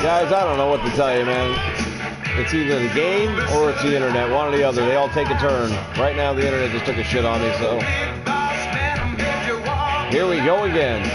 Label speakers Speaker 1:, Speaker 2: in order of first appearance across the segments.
Speaker 1: Guys, I don't know what to tell you, man. It's either the game or it's the internet. One or the other. They all take a turn. Right now, the internet just took a shit on me, so... Here we go again.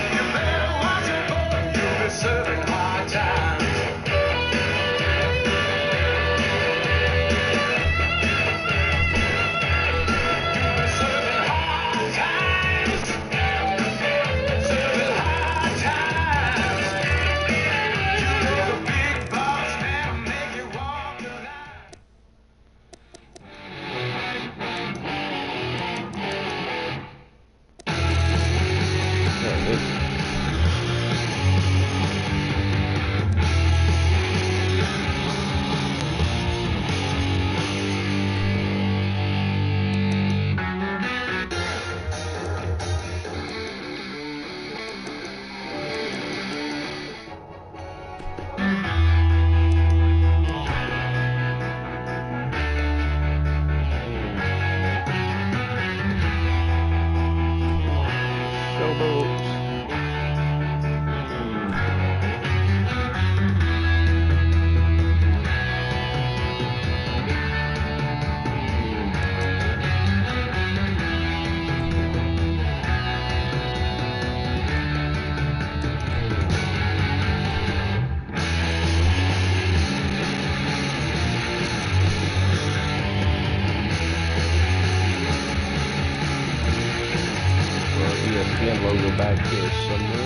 Speaker 1: ESPN logo back here somewhere.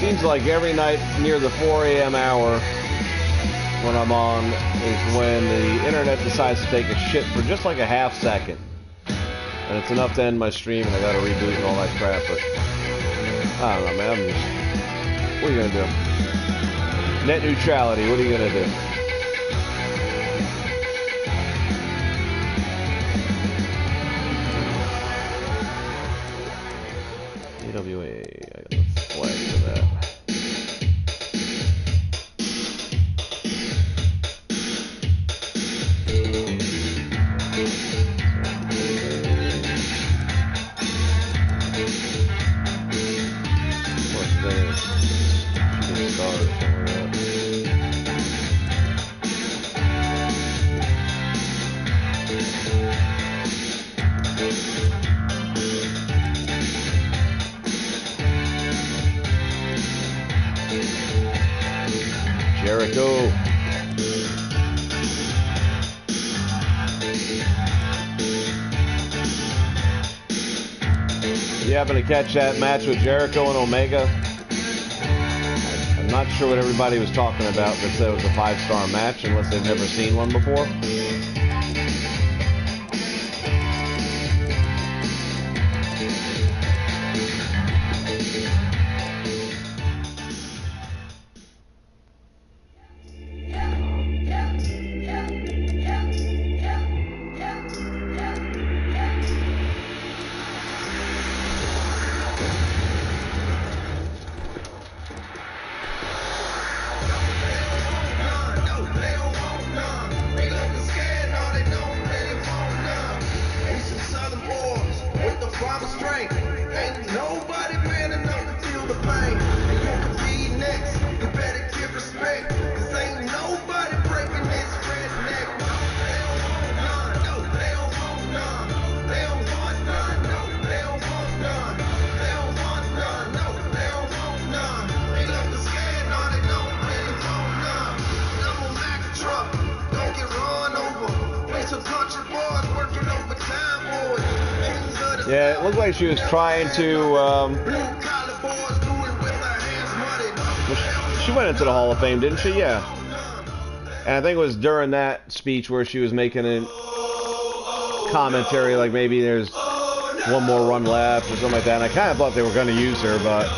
Speaker 1: Seems like every night near the 4 a.m. hour when I'm on is when the internet decides to take a shit for just like a half second. And it's enough to end my stream and I gotta reboot and all that crap, but I don't know, man. I'm just... What are you gonna do? Net neutrality, what are you gonna do? AWA, I got the flag for that. What's this? Shooting stars somewhere up. Jericho. You happen to catch that match with Jericho and Omega? I'm not sure what everybody was talking about that said it was a 5-star match unless they've never seen one before. Yeah, it looked like she was trying to, she went into the Hall of Fame, didn't she? Yeah. And I think it was during that speech where she was making a commentary, like maybe there's one more run left or something like that. And I kind of thought they were going to use her, but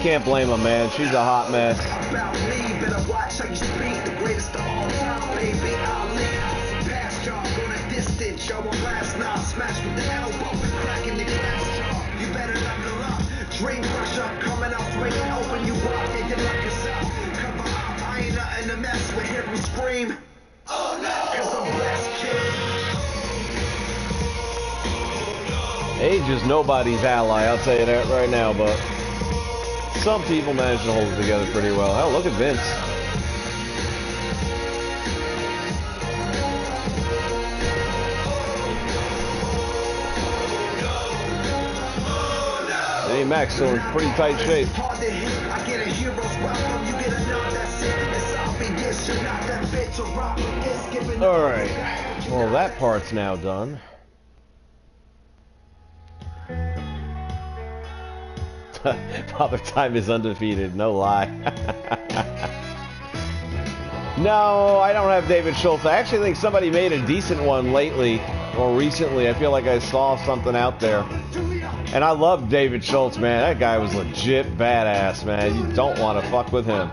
Speaker 1: can't blame them, man. She's a hot mess. Dream crusher coming out swinging, open you up, and you lock yourself. Cover up, I ain't nothing to mess with. Hear me scream. Oh no! 'Cause I'm blessed, kid. Age is nobody's ally, I'll tell you that right now, but some people manage to hold it together pretty well. Hell, look at Vince. Hey, Max still in pretty tight shape. Alright. Well, that part's now done. Father Time is undefeated, no lie. No, I don't have David Schultz. I actually think somebody made a decent one lately, or recently. I feel like I saw something out there. And I love David Schultz, man. That guy was legit badass, man. You don't want to fuck with him.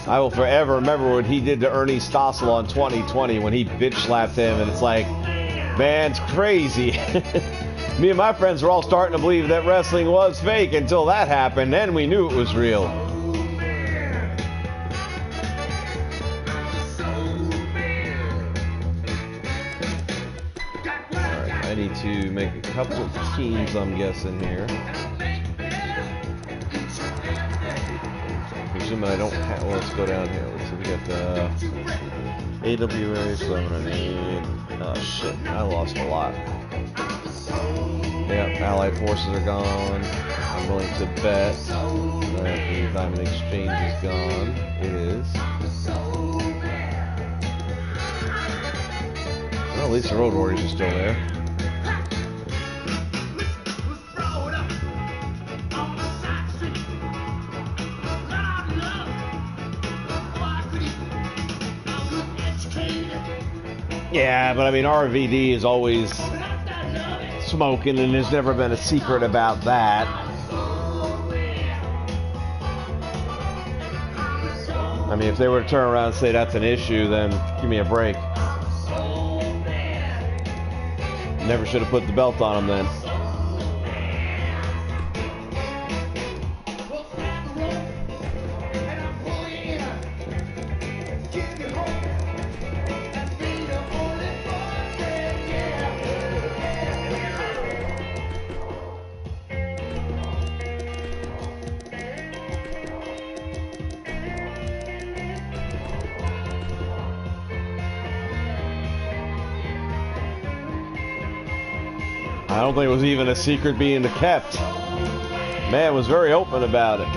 Speaker 1: I will forever remember what he did to Ernie Stossel in 2020 when he bitch slapped him, and it's like, man, it's crazy. Me and my friends were all starting to believe that wrestling was fake until that happened, then we knew it was real. Alright, I need to make a couple of teams, I'm guessing here. Presuming I don't have, well, let's go down here. Let's see, we got the AWA, so I'm gonna need, oh shit, I lost a lot. Yep, Allied forces are gone. I'm willing to bet that the Diamond Exchange is gone. It is. Well, at least the Road Warriors are still there. Yeah, but I mean, RVD is always smoking, and there's never been a secret about that. I mean, if they were to turn around and say that's an issue, then give me a break. Never should have put the belt on him then. I don't think it was even a secret being kept. Man was very open about it.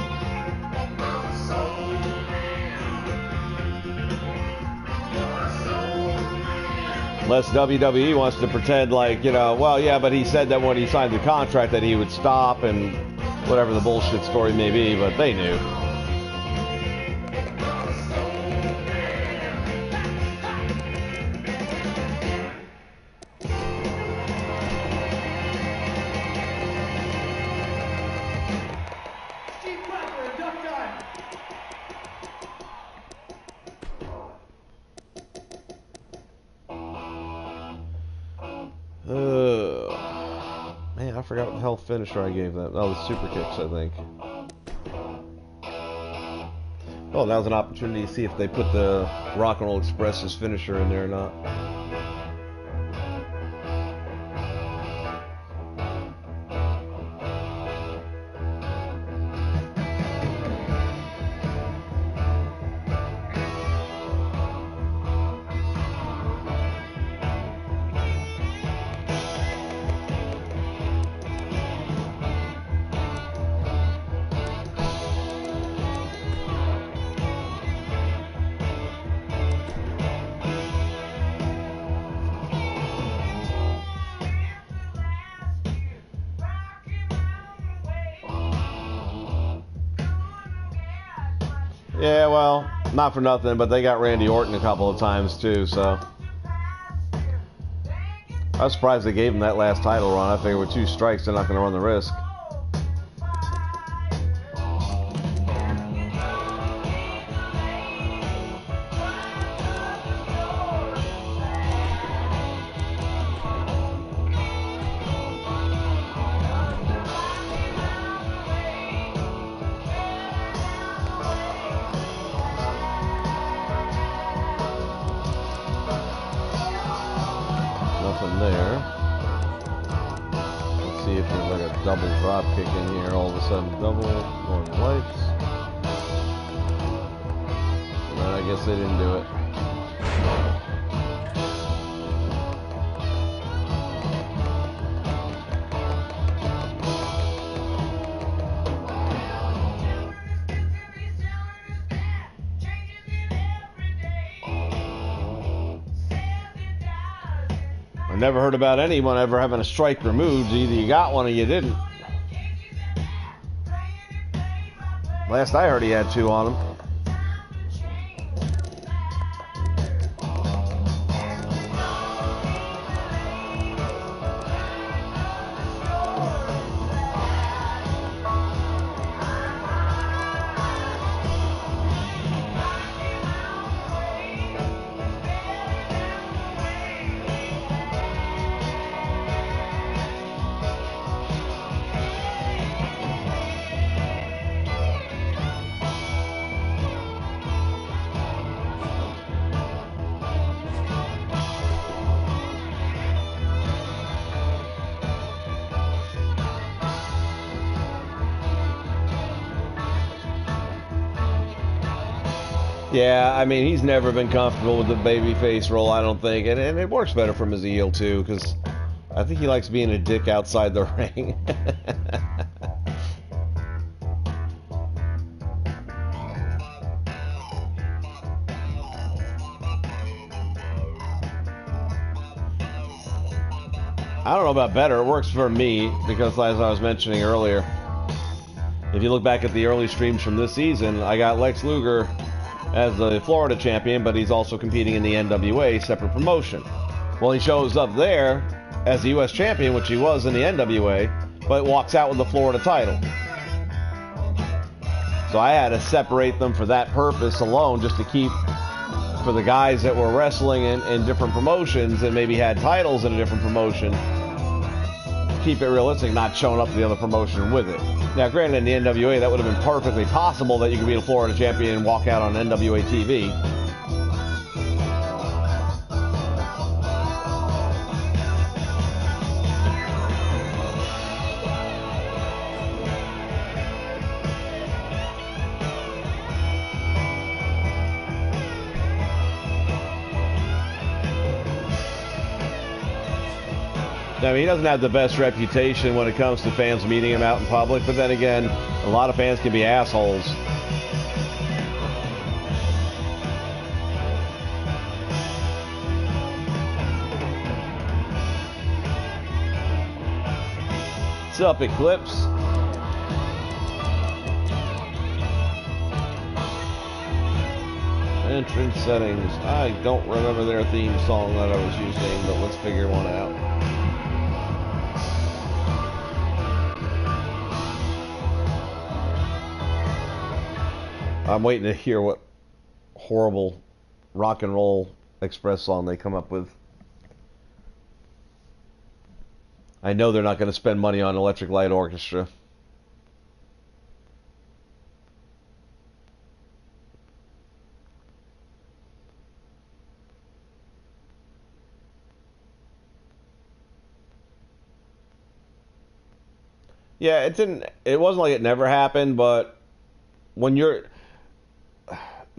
Speaker 1: Unless WWE wants to pretend like, you know, well, yeah, but he said that when he signed the contract that he would stop and whatever the bullshit story may be, but they knew. Man, I forgot what the hell finisher I gave that. Oh, the super kicks, I think. Well, now's an opportunity to see if they put the Rock and Roll Express's finisher in there or not. Yeah, well, Not for nothing, but they got Randy Orton a couple of times too, so I was surprised they gave him that last title run. I figured with 2 strikes, they're not going to run the risk. Nothing there. Let's see if there's like a double drop kick in here. All of a sudden, double Northern Lights. No, I guess they didn't do it. I never heard about anyone ever having a strike removed. Either you got one or you didn't. Last I heard, he had 2 on him. Yeah, I mean, he's never been comfortable with the babyface role, I don't think. And it works better for him as a heel, too, because I think he likes being a dick outside the ring. I don't know about better. It works for me because, as I was mentioning earlier, if you look back at the early streams from this season, I got Lex Luger as the Florida champion, but he's also competing in the NWA separate promotion. Well, he shows up there as the U.S. champion, which he was in the NWA, but walks out with the Florida title. So I had to separate them for that purpose alone, just to keep, for the guys that were wrestling in different promotions and maybe had titles in a different promotion, keep it realistic, not showing up to the other promotion with it. Now, granted, in the NWA, that would have been perfectly possible that you could be a Florida champion and walk out on NWA TV. I mean, he doesn't have the best reputation when it comes to fans meeting him out in public, but then again, a lot of fans can be assholes. What's up, Eclipse? Entrance settings. I don't remember their theme song that I was using, but let's figure one out. I'm waiting to hear what horrible rock and roll express song they come up with. I know they're not going to spend money on Electric Light Orchestra. Yeah, it wasn't like it never happened, but when you're,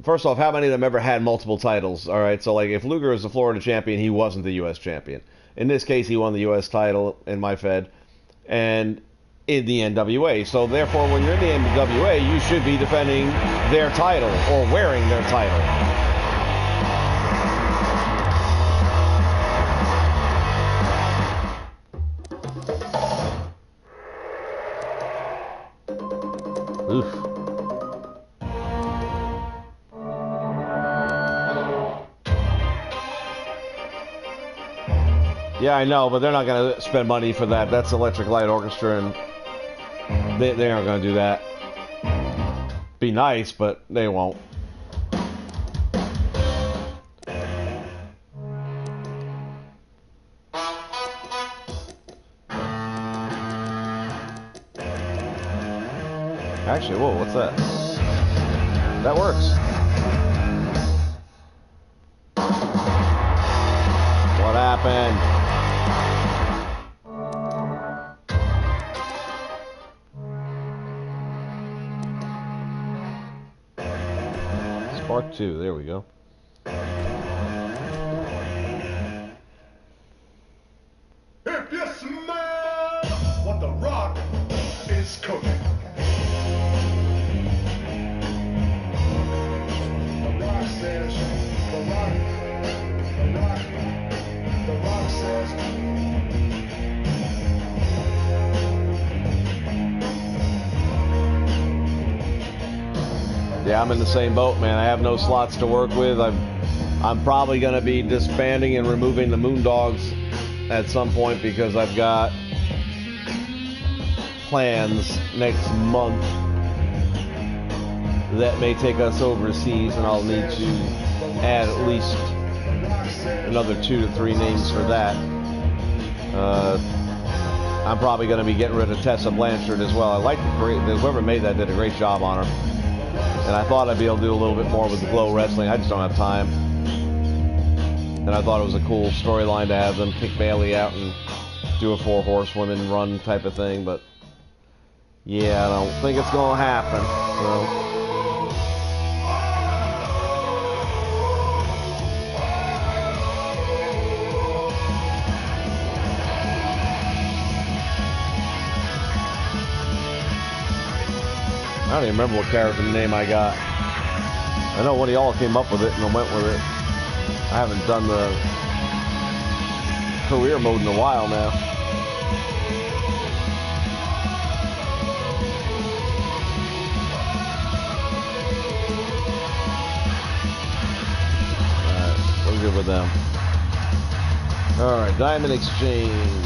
Speaker 1: first off, how many of them ever had multiple titles? All right, so like if Luger was the Florida champion, he wasn't the U.S. champion. In this case, he won the U.S. title in my Fed and in the NWA. So therefore, when you're in the NWA, you should be defending their title or wearing their title. Oof. Yeah, I know, but they're not going to spend money for that. That's Electric Light Orchestra, and they aren't going to do that. Be nice, but they won't. Actually, whoa, what's that? That works. What happened? Spark 2, there we go.
Speaker 2: If you smell what the rock is cooking. The rock says, the rock says.
Speaker 1: Yeah, I'm in the same boat, man. I have no slots to work with. I'm probably going to be disbanding and removing the Moondogs at some point because I've got plans next month that may take us overseas, and I'll need to add at least another 2 to 3 names for that. I'm probably going to be getting rid of Tessa Blanchard as well. I like whoever made that did a great job on her. And I thought I'd be able to do a little bit more with the Glow Wrestling. I just don't have time. And I thought it was a cool storyline to have them kick Bailey out and do a 4 horsewomen run type of thing. But yeah, I don't think it's going to happen. So. I don't even remember what character name I got. I know one of y'all came up with it and I went with it. I haven't done the career mode in a while now. Alright, we're good with them. Alright, Diamond Exchange.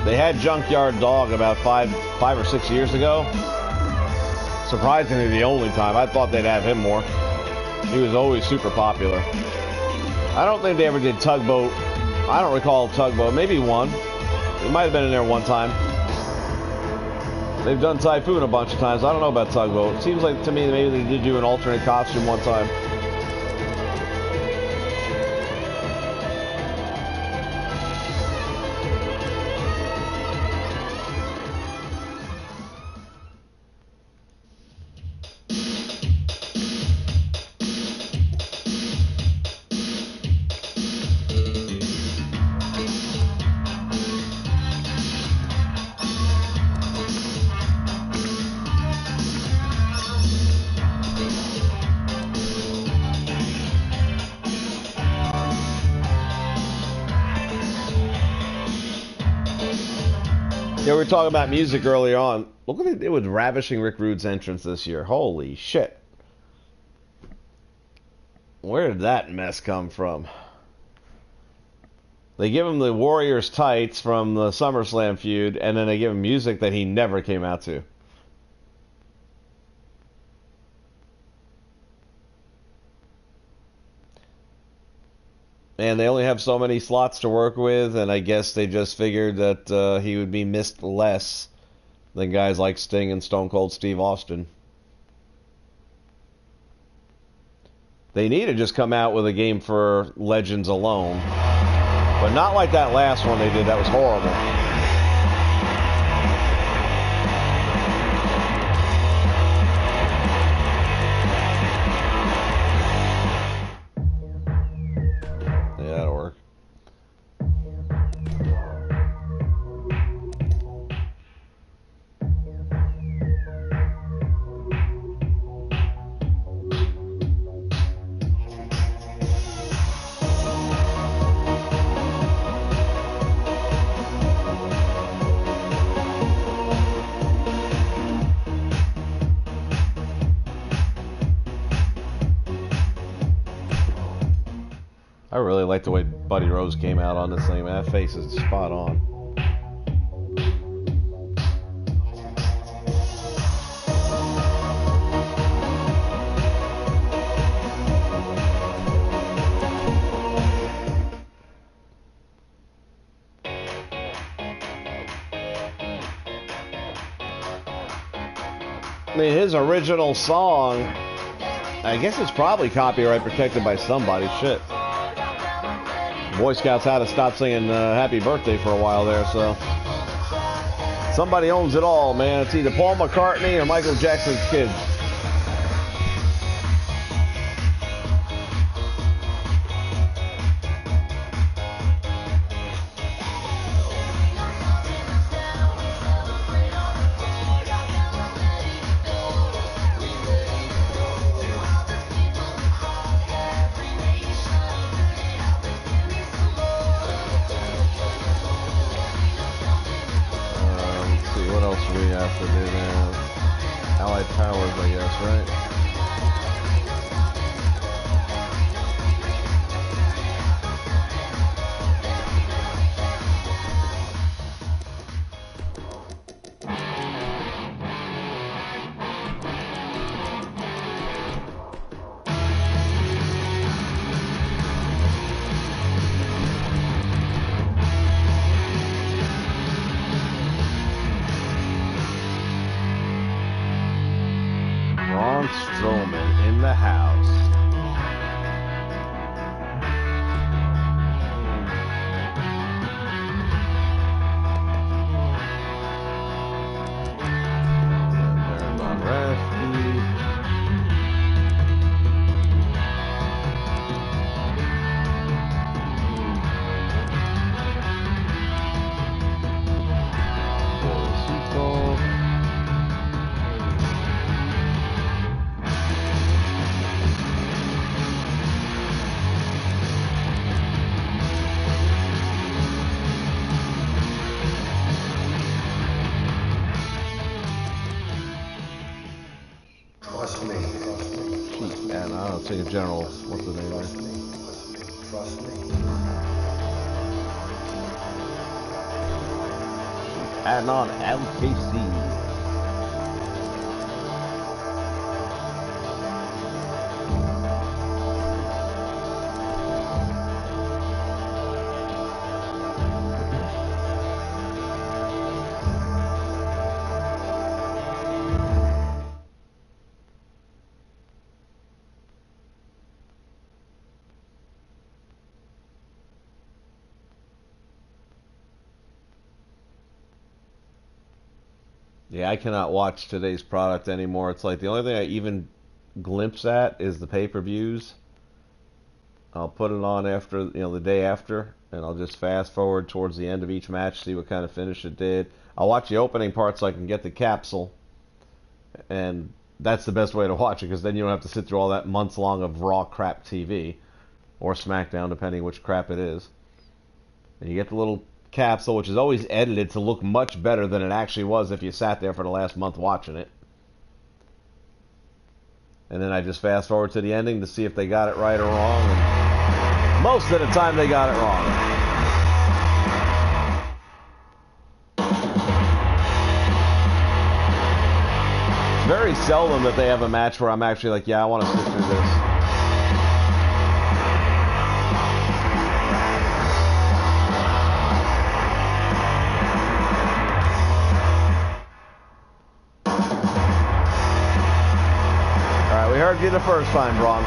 Speaker 1: They had Junkyard Dog about five or 6 years ago. Surprisingly, the only time. I thought they'd have him more. He was always super popular. I don't think they ever did Tugboat. I don't recall Tugboat. Maybe one. It might have been in there one time. They've done Typhoon a bunch of times. I don't know about Tugboat. It seems like to me maybe they did do an alternate costume one time. Yeah, we were talking about music earlier on. Look what they did with Ravishing Rick Rude's entrance this year. Holy shit. Where did that mess come from? They give him the Warriors tights from the SummerSlam feud, and then they give him music that he never came out to. And they only have so many slots to work with, and I guess they just figured that he would be missed less than guys like Sting and Stone Cold Steve Austin. They need to just come out with a game for Legends alone. But not like that last one they did. That was horrible. Yeah, that'll work. I really like the way Buddy Rose came out on this thing, man. That face is spot on. I mean, his original song, I guess it's probably copyright protected by somebody. Shit. Boy Scouts had to stop singing Happy Birthday for a while there, so somebody owns it all, man. It's either Paul McCartney or Michael Jackson's kids. Strowman in the house. General, what's the name there?
Speaker 2: Trust me.
Speaker 1: Adding on LKC. Yeah, I cannot watch today's product anymore. It's like the only thing I even glimpse at is the pay-per-views. I'll put it on after, the day after, and I'll just fast forward towards the end of each match, see what kind of finish it did. I'll watch the opening part so I can get the capsule, and that's the best way to watch it, because then you don't have to sit through all that months long of Raw crap TV, or SmackDown, depending which crap it is. And you get the little capsule, which is always edited to look much better than it actually was if you sat there for the last month watching it. And then I just fast forward to the ending to see if they got it right or wrong. And most of the time they got it wrong. It's very seldom that they have a match where I'm actually like, yeah, I want to sit through this. We heard you the first time, Braun.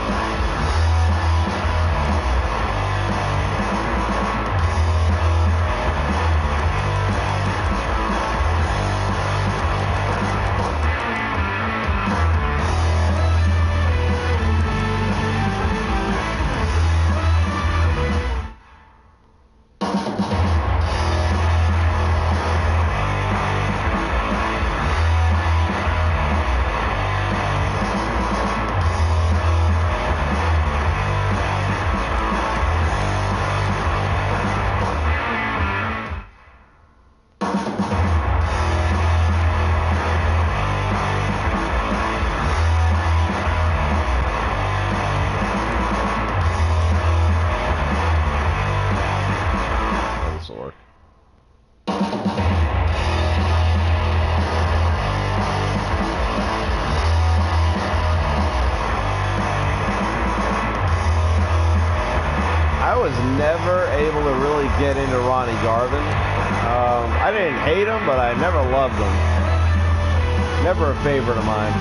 Speaker 1: Never able to really get into Ronnie Garvin. I didn't hate him, but I never loved him. Never a favorite of mine.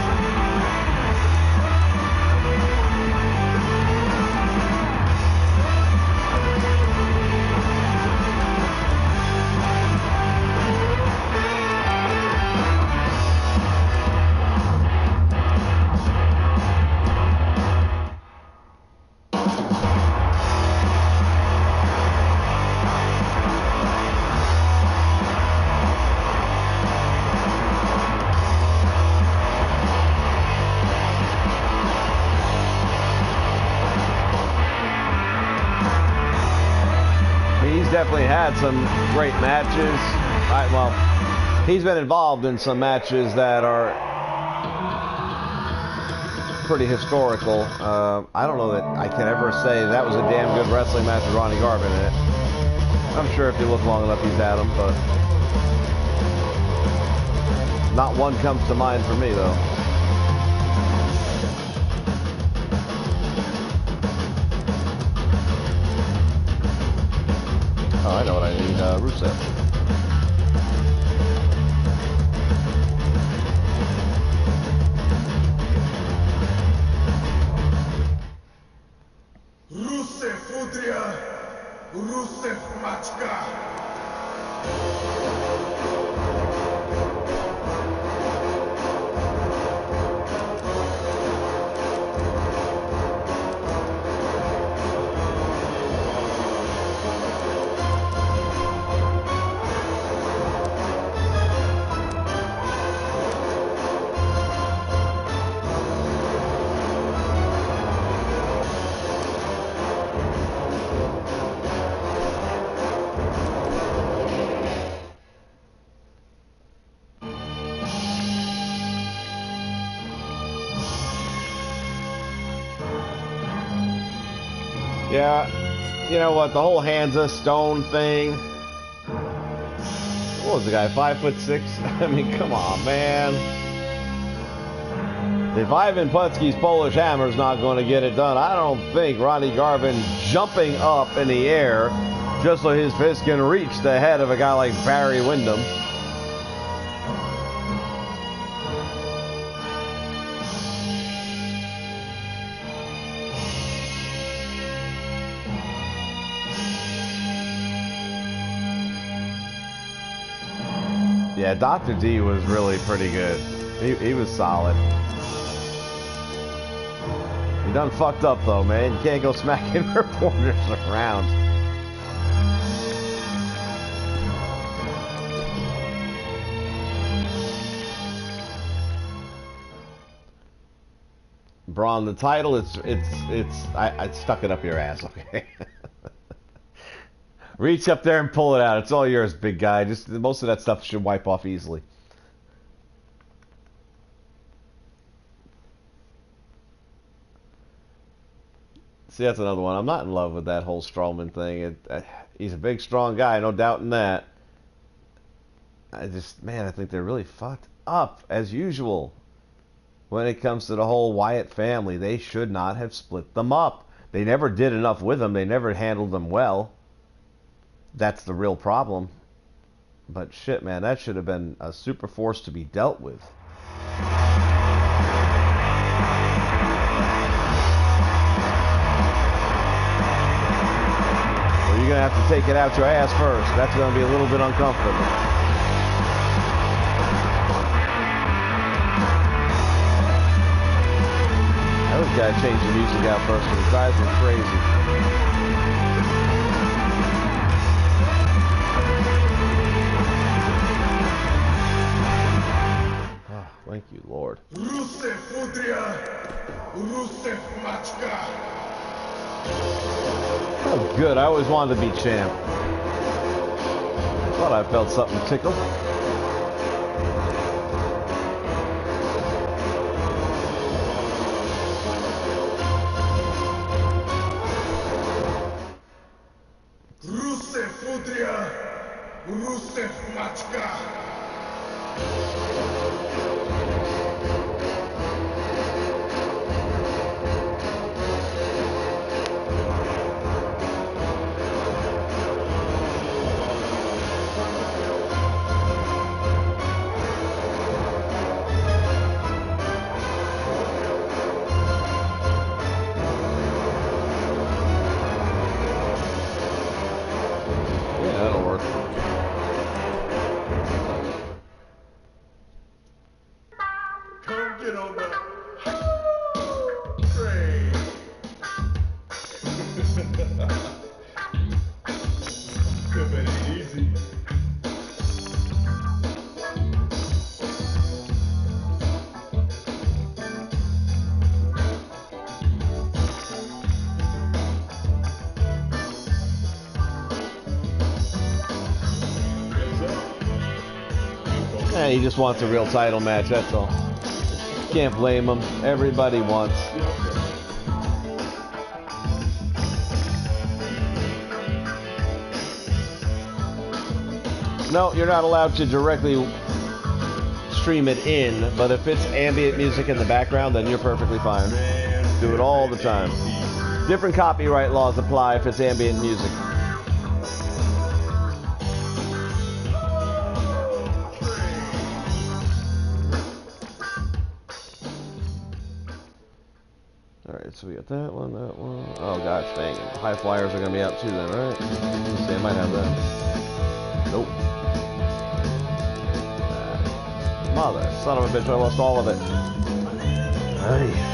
Speaker 1: Definitely had some great matches. Well, he's been involved in some matches that are pretty historical. I don't know that I can ever say that was a damn good wrestling match with Ronnie Garvin in it. I'm sure if you look long enough, he's had them, but not one comes to mind for me, though. Oh, I know what I need, Rusev.
Speaker 3: Rusev Udria, Rusev Machka.
Speaker 1: Yeah, you know what, the whole Hansa Stone thing. What was the guy, 5'6"? I mean, come on, man. If Ivan Putski's Polish Hammer's not going to get it done, I don't think Ronnie Garvin jumping up in the air just so his fist can reach the head of a guy like Barry Windham. Yeah, Dr. D was really pretty good. He was solid. He done fucked up though, man. You can't go smacking reporters around. Braun, the title, I stuck it up your ass, okay? Reach up there and pull it out. It's all yours, big guy. Just most of that stuff should wipe off easily. See, that's another one. I'm not in love with that whole Strowman thing. He's a big, strong guy, no doubt in that. I think they're really fucked up, as usual. When it comes to the whole Wyatt family, they should not have split them up. They never did enough with them. They never handled them well. That's the real problem. But shit, man, that should have been a super force to be dealt with. going to have to take it out your ass first. That's going to be a little bit uncomfortable. I always got to change the music out first because it drives me crazy. Oh, thank you, Lord.
Speaker 3: Rusev Udria, Rusev Machka.
Speaker 1: Oh, good. I always wanted to be champ. Thought I felt something tickle.
Speaker 3: Rusev Udria, Rusev Machka.
Speaker 1: He just wants a real title match, that's all. Can't blame him. Everybody wants. No, you're not allowed to directly stream it in, but if it's ambient music in the background, then you're perfectly fine. Do it all the time. Different copyright laws apply if it's ambient music. So we got that one, that one. Oh gosh, dang it. High flyers are gonna be out too then, right? Let's see, I might have that. Nope. Mother, son of a bitch, I lost all of it. Hey.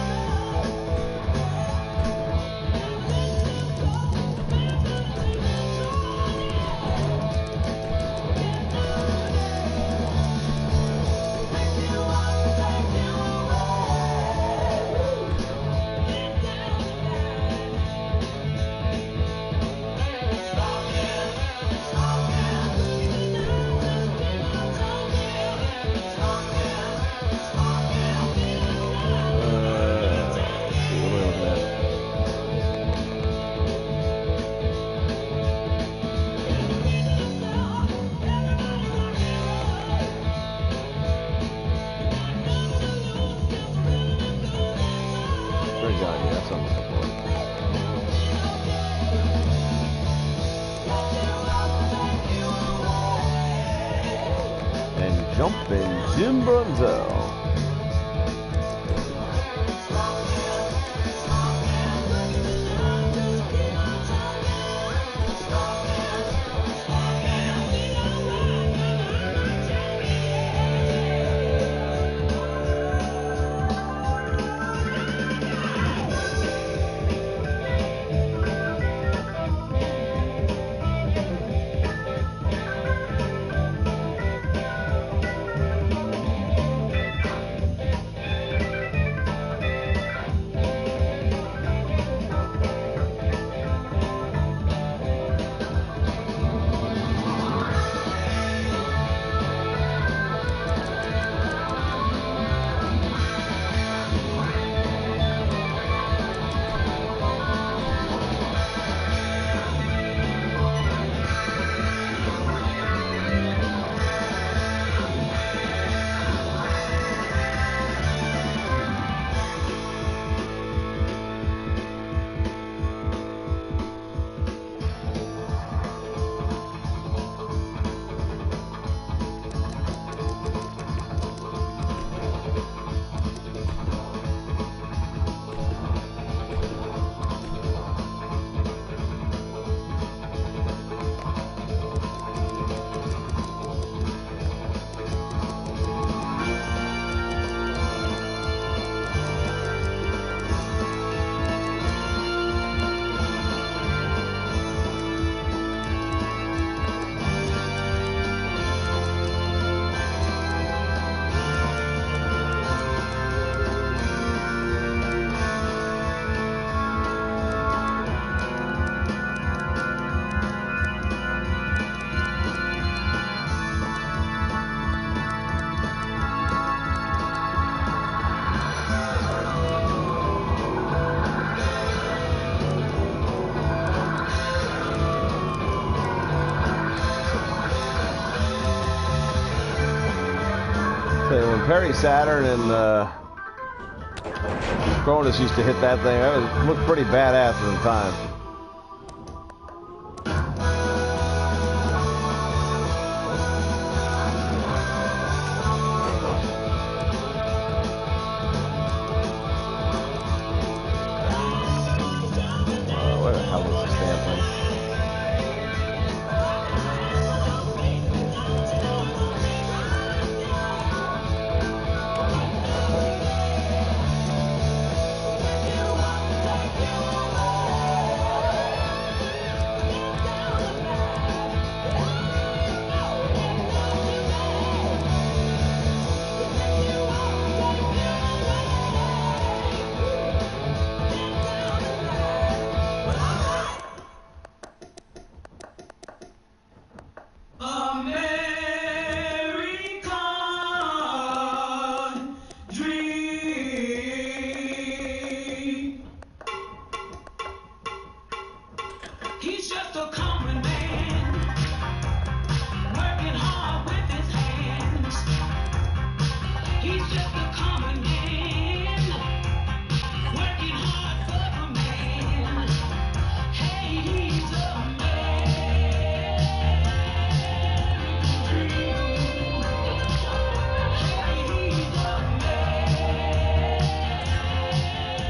Speaker 1: Jumpin' Jim Brunzel. Perry Saturn and Cronus used to hit that thing. That looked pretty badass at the time. Where the hell is this damn thing?
Speaker 4: He's just a common man, working hard with his hands. He's just a common man, working hard for a man. Hey, he's a American dream. Hey, he's a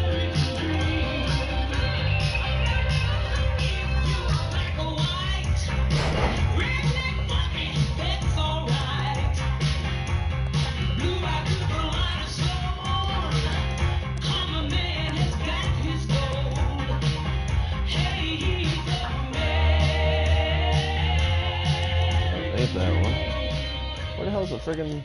Speaker 4: American dream. Black or white, redneck, funky, that's alright. Blue-eyed people light a soul. Common man has got his gold. Hey, he's a man.
Speaker 1: Ain't that one? Where the hell is the friggin'...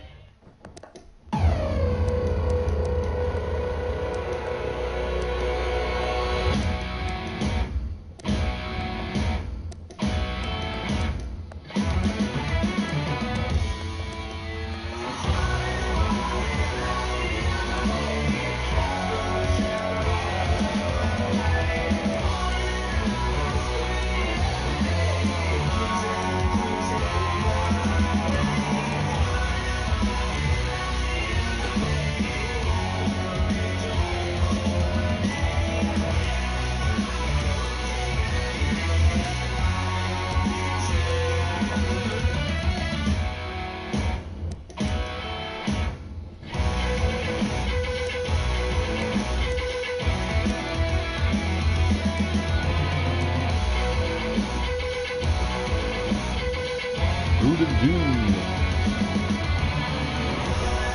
Speaker 1: Boot of Doom.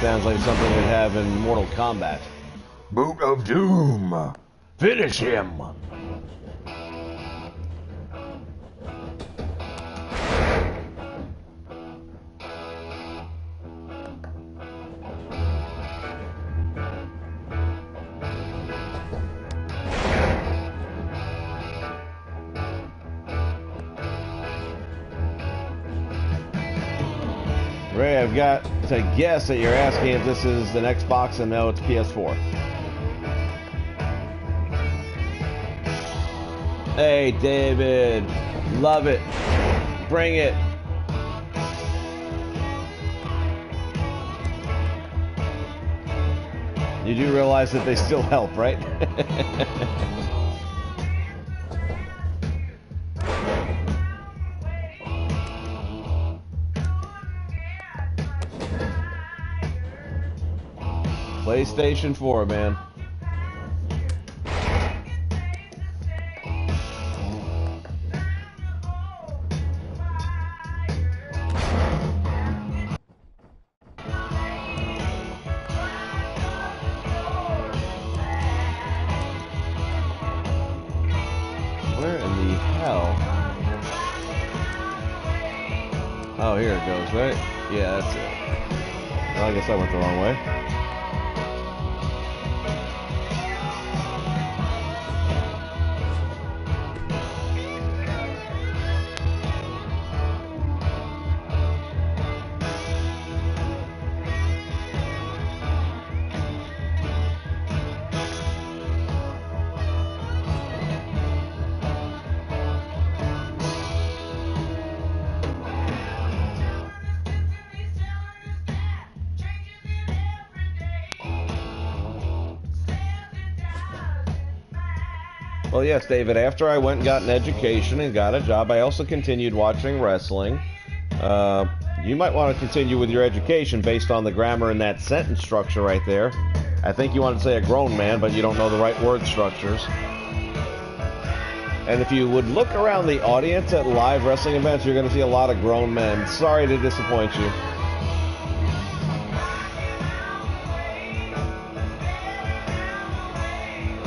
Speaker 1: Sounds like something they'd have in Mortal Kombat.
Speaker 3: Boot of Doom.
Speaker 1: Finish him! Ray, I've got to guess that you're asking if this is an Xbox, and no, it's PS4. Hey, David. Love it. Bring it. You do realize that they still help, right? PlayStation 4, man. Where in the hell? Oh, here it goes, right? Yeah, that's it. Well, I guess I went the wrong way. Well, yes, David, after I went and got an education and got a job, I also continued watching wrestling. You might want to continue with your education based on the grammar in that sentence structure right there. I think you want to say a grown man, but you don't know the right word structures. And if you would look around the audience at live wrestling events, you're going to see a lot of grown men. Sorry to disappoint you.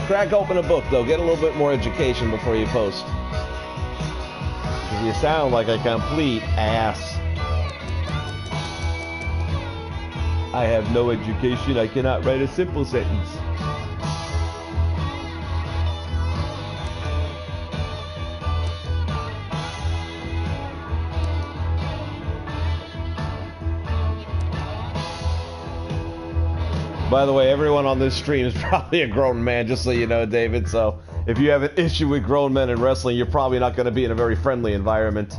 Speaker 1: Crack open a book, though. Get a little bit more education before you post. Because you sound like a complete ass. I have no education. I cannot write a simple sentence. By the way, everyone on this stream is probably a grown man, just so you know, David. So if you have an issue with grown men in wrestling, you're probably not going to be in a very friendly environment.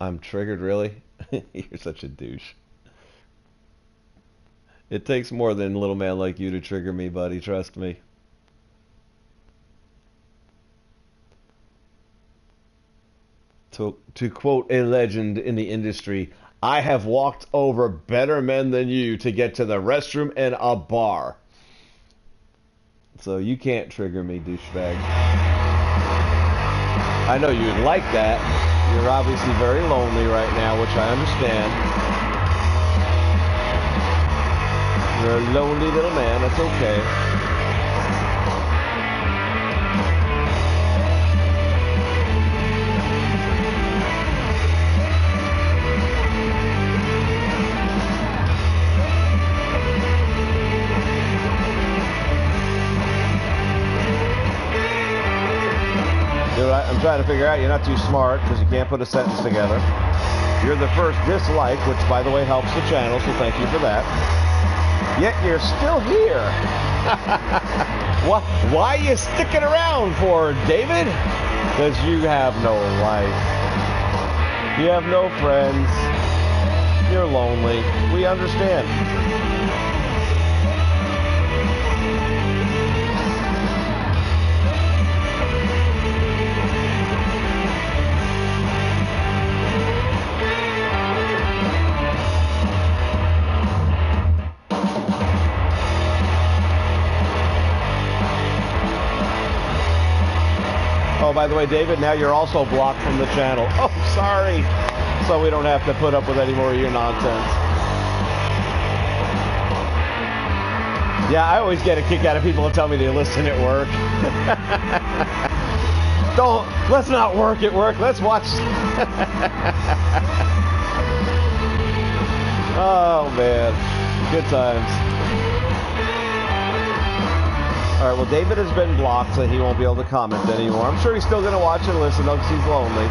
Speaker 1: I'm triggered, really? You're such a douche. It takes more than a little man like you to trigger me, buddy. Trust me. To quote a legend in the industry, I have walked over better men than you to get to the restroom in a bar. So you can't trigger me, douchebag. I know you'd like that. You're obviously very lonely right now, which I understand. You're a lonely little man. That's okay. Dude, I'm trying to figure out you're not too smart because you can't put a sentence together. You're the first dislike, which by the way helps the channel, so thank you for that. Yet you're still here. Why are you sticking around for, David? Because you have no life. You have no friends. You're lonely. We understand. Oh, by the way, David, now you're also blocked from the channel. Oh, sorry. So we don't have to put up with any more of your nonsense. Yeah, I always get a kick out of people who tell me they listen at work. Let's not work at work. Let's watch. Oh, man. Good times. All right, well, David has been blocked, so he won't be able to comment anymore. I'm sure he's still going to watch and listen, though, because he's lonely.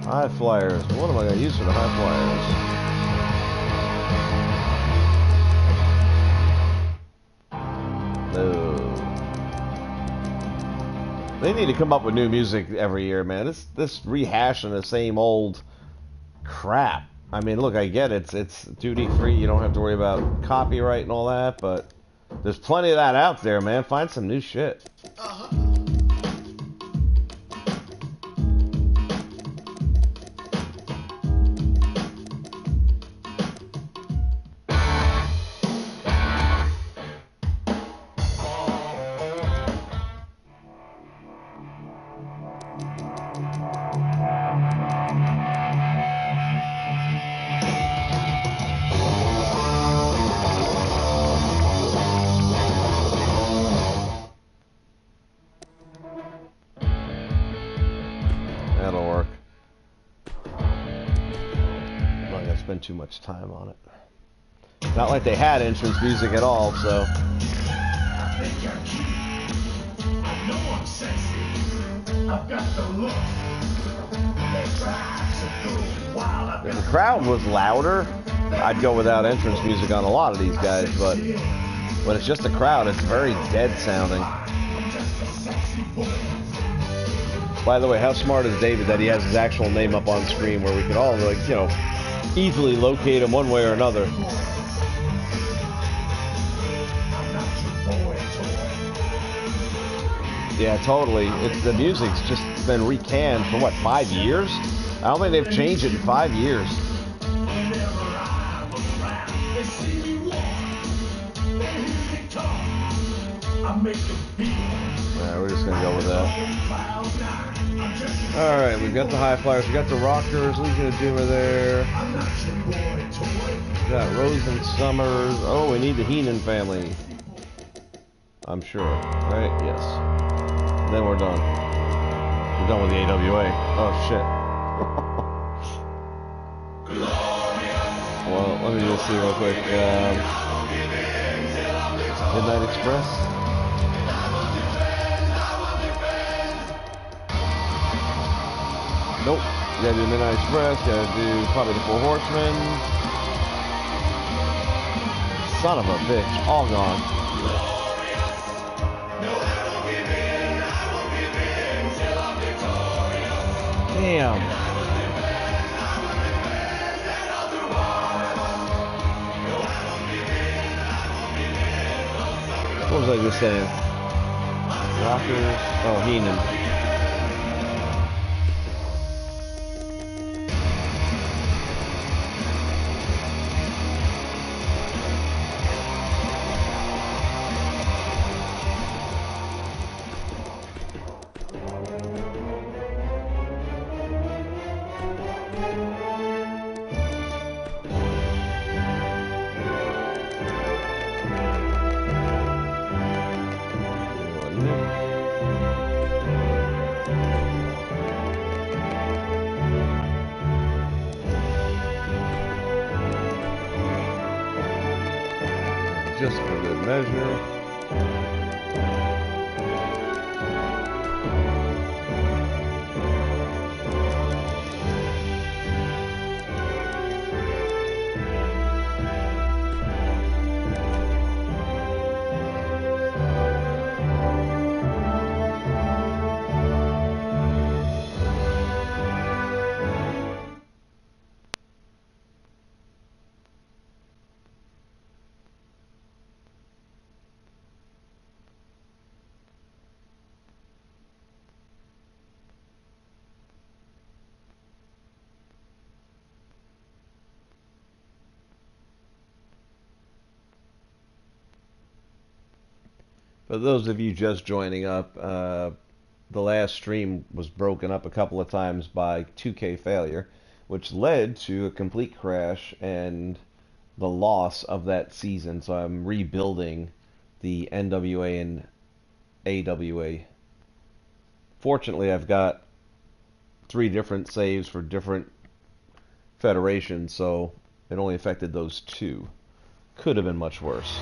Speaker 1: High flyers. What am I going to use for the high flyers? No. They need to come up with new music every year, man. This rehashing the same old crap. I mean, look, I get it. It's duty free. You don't have to worry about copyright and all that, but there's plenty of that out there, man. Find some new shit. spend too much time on it. It's not like they had entrance music at all, so.
Speaker 2: I think you're cute. I know I'm sexy. I've got the look. They try to go wild. I've
Speaker 1: If
Speaker 2: got
Speaker 1: the crowd was louder, I'd go without entrance music on a lot of these guys, but when it's just a crowd, it's very dead sounding.
Speaker 2: I'm just a sexy boy.
Speaker 1: By the way, how smart is David that he has his actual name up on screen where we could all, like, you know, easily locate him one way or another.
Speaker 2: I'm not your boy toy.
Speaker 1: Yeah, totally. It's the music's just been recanned for what, 5 years? I don't think they've changed it in 5 years.
Speaker 2: Whenever I'm around, they see me walk. They hear me talk. I make them feel.
Speaker 1: Alright, we're just gonna go with that.
Speaker 2: Cloud nine. I'm just a
Speaker 1: Alright, we've got the High Flyers, we got the Rockers, Legion of Doom are there.
Speaker 2: I'm not your boy toy.
Speaker 1: We got Rose and Summers. Oh, we need the Heenan family. I'm sure, right? Yes. And then we're done. We're done with the AWA. Oh, shit. Well, let me just see real quick. Midnight Express. Nope. You gotta do Midnight Express. You gotta do probably the Four Horsemen. Son of a bitch. All gone. Damn. What was I just saying? Rockers. Oh, Heenan. Just for good measure. For those of you just joining up, the last stream was broken up a couple of times by 2K failure, which led to a complete crash and the loss of that season. So I'm rebuilding the NWA and AWA. Fortunately, I've got 3 different saves for different federations, so it only affected those 2. Could have been much worse.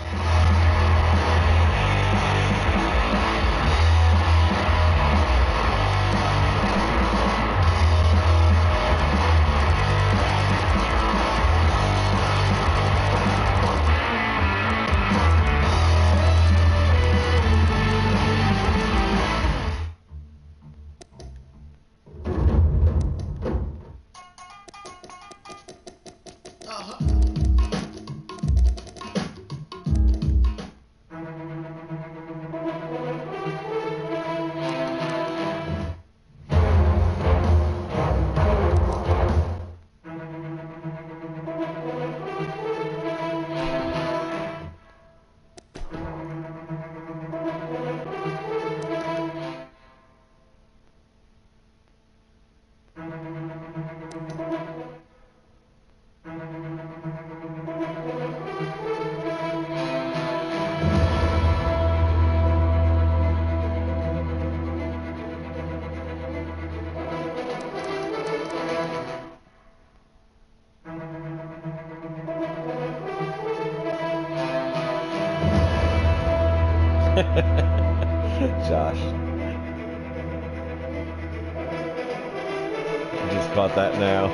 Speaker 1: Josh. I just caught that now.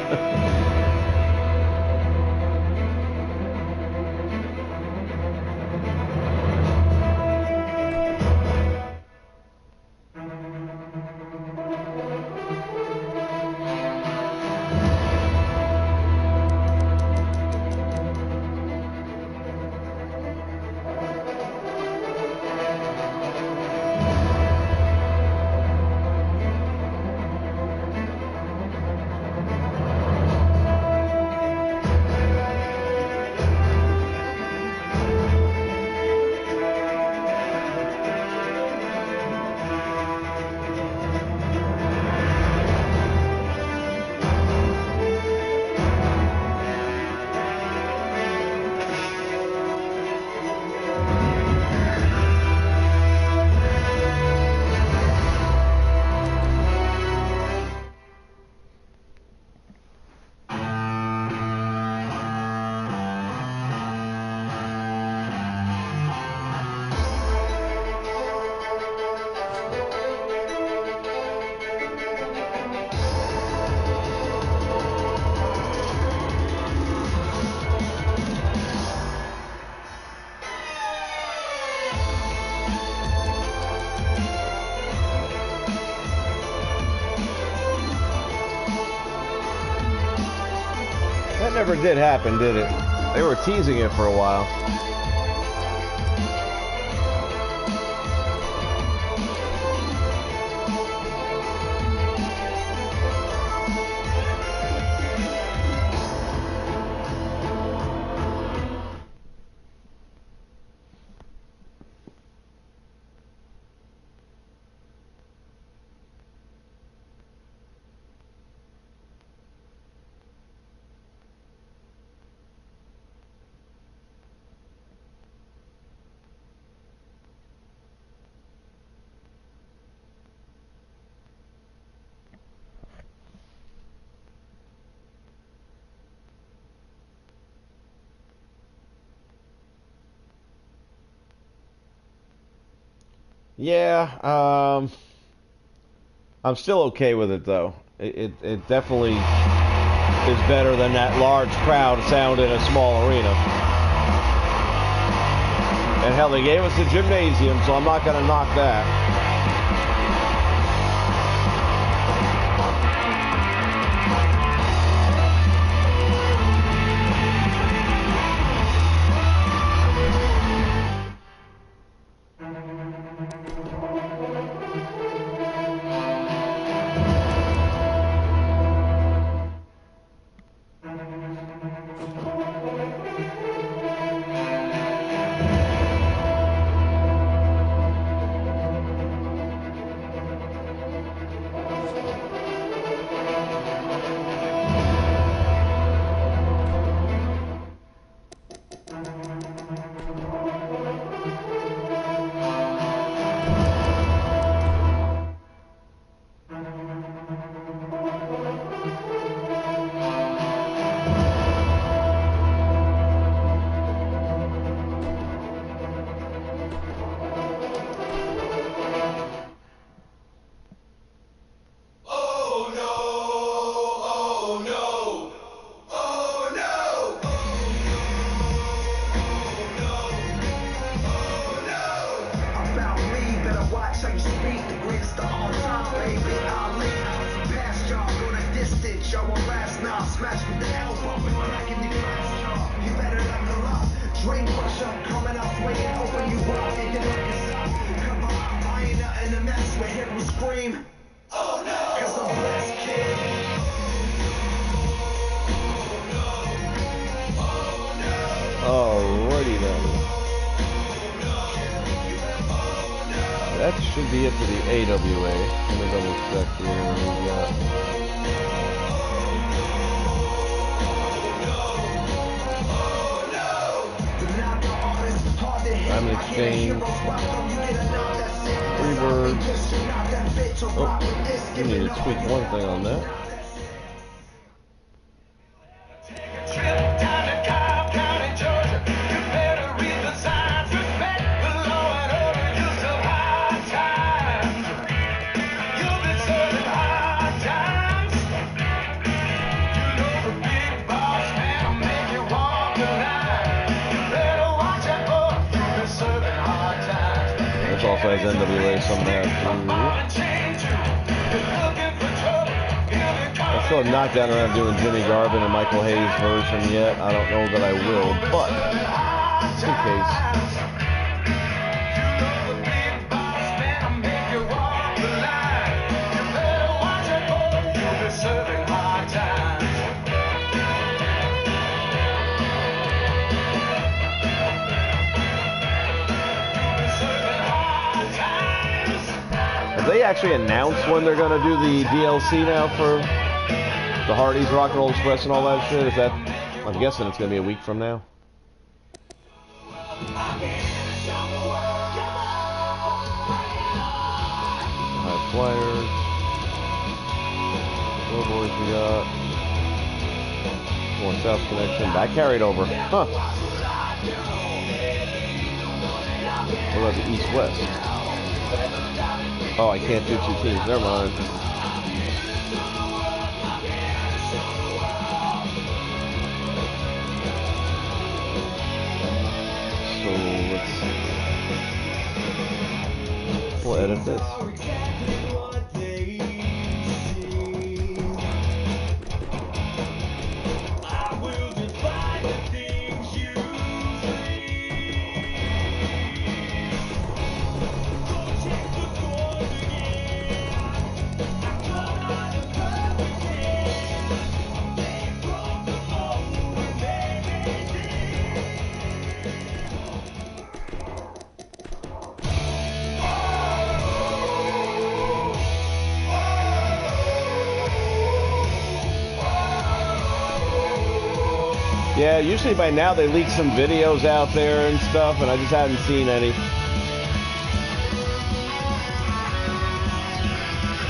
Speaker 1: That never did happen, did it? They were teasing it for a while. Yeah, I'm still okay with it though. It definitely is better than that large crowd sound in a small arena. And hell, they gave us a gymnasium, so I'm not going to knock that. Alrighty then. That should be it for the AWA. Let me double check here what we got. Diamond Exchange. Freebirds. Oh, you need to tweak one thing on that. This also has NWA, so I'm gonna have to. I still have not gotten around doing Jimmy Garvin and Michael Hayes version yet. I don't know that I will, but just in case. Have they actually announced when they're going to do the DLC now for the Hardys, Rock and Roll Express, and all that shit? Is that? I'm guessing it's going to be a week from now. High Flyers. What boys we got? North South connection. That carried over. Huh. What about the East West? Oh, I can't do two teams. Never mind. So let's see. We'll edit this. Yeah, usually by now they leak some videos out there and stuff, and I just haven't seen any.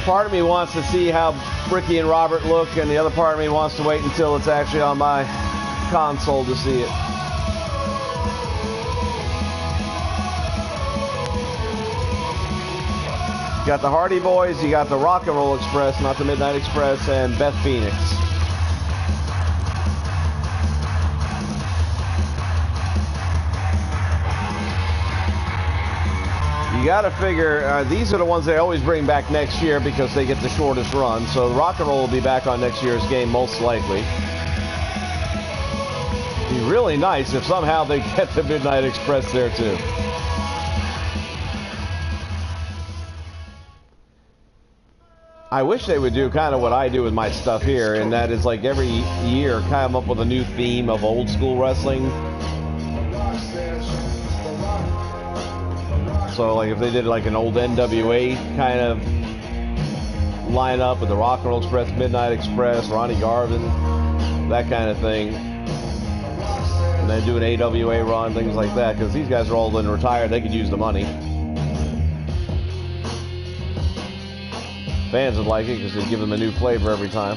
Speaker 1: Part of me wants to see how Ricky and Robert look, and the other part of me wants to wait until it's actually on my console to see it. You got the Hardy Boys, you got the Rock and Roll Express, not the Midnight Express, and Beth Phoenix. You got to figure, these are the ones they always bring back next year because they get the shortest run. So the Rock and Roll will be back on next year's game most likely. It'd be really nice if somehow they get the Midnight Express there too. I wish they would do kind of what I do with my stuff here, and that is like every year come up with a new theme of old school wrestling. So like if they did like an old NWA kind of lineup with the Rock and Roll Express, Midnight Express, Ronnie Garvin, that kind of thing. And then do an AWA run, things like that, because these guys are all in retired, they could use the money. Fans would like it because they give them a new flavor every time.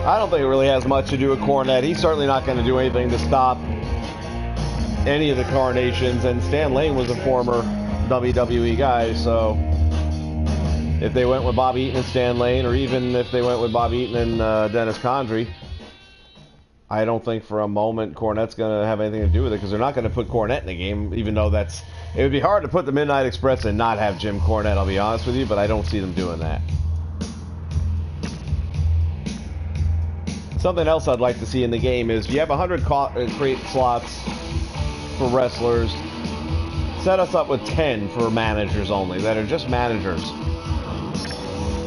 Speaker 1: I don't think it really has much to do with Cornette. He's certainly not going to do anything to stop any of the Carnations, and Stan Lane was a former WWE guy, so if they went with Bob Eaton and Stan Lane, or even if they went with Bob Eaton and Dennis Condrey, I don't think for a moment Cornette's going to have anything to do with it, because they're not going to put Cornette in the game, even though it would be hard to put the Midnight Express and not have Jim Cornette, I'll be honest with you, but I don't see them doing that. Something else I'd like to see in the game is you have 100 crate slots for wrestlers. Set us up with 10 for managers only, that are just managers.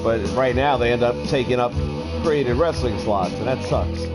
Speaker 1: But right now they end up taking up created wrestling slots, and that sucks.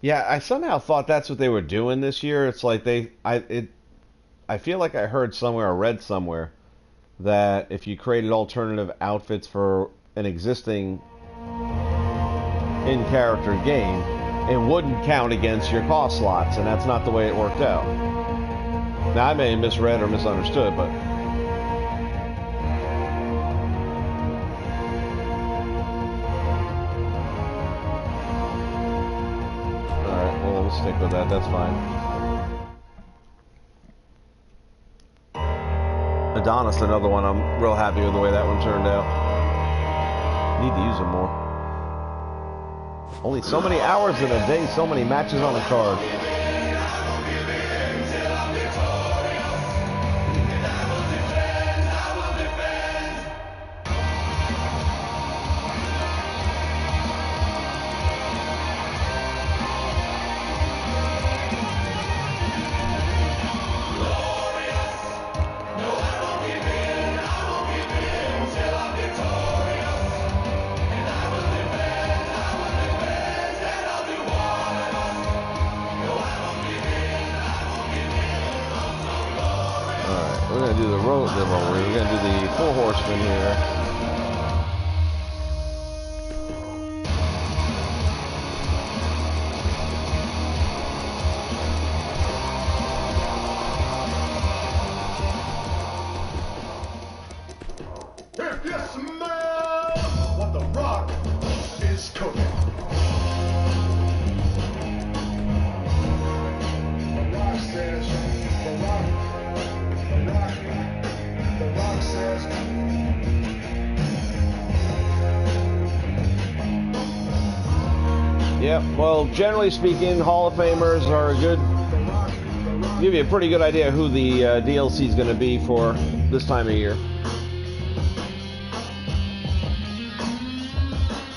Speaker 1: Yeah, I somehow thought that's what they were doing this year. It's like I feel like I heard somewhere or read somewhere that if you created alternative outfits for an existing in-character game, it wouldn't count against your cost slots, and that's not the way it worked out. Now, I may have misread or misunderstood, but... Alright, well, we'll stick with that. That's fine. Adonis, another one. I'm real happy with the way that one turned out. Need to use them more. Only so many hours in a day, so many matches on the card. We're going to do the road demo. We're going to do the Four Horsemen here.
Speaker 2: If you smell what the Rock is cooking. The Rock says, the Rock says.
Speaker 1: Yeah, well, generally speaking, Hall of Famers are a good, give you a pretty good idea who the DLC is going to be for this time of year.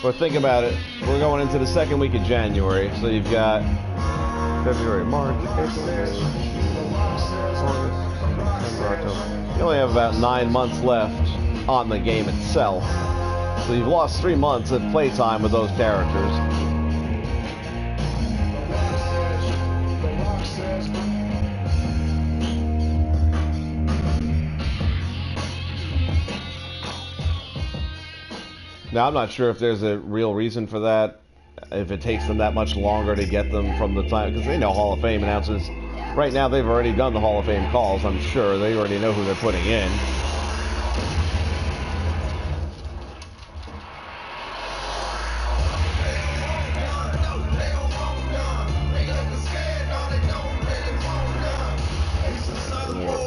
Speaker 1: But think about it, we're going into the second week of January, so you've got February, March, April, May, August, September, October. You only have about 9 months left on the game itself. So you've lost 3 months of playtime with those characters. Now, I'm not sure if there's a real reason for that, if it takes them that much longer to get them from the time, because they know Hall of Fame announcers. Right now, they've already done the Hall of Fame calls, I'm sure. They already know who they're putting in.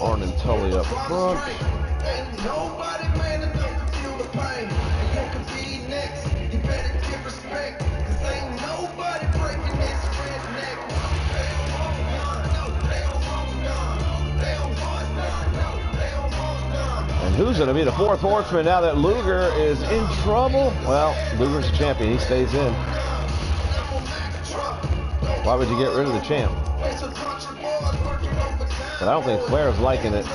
Speaker 1: Arn and Tully up front. And who's going to be the fourth horseman now that Luger is in trouble? Well, Luger's champion. He stays in. Why would you get rid of the champ? But I don't think Flair's liking it.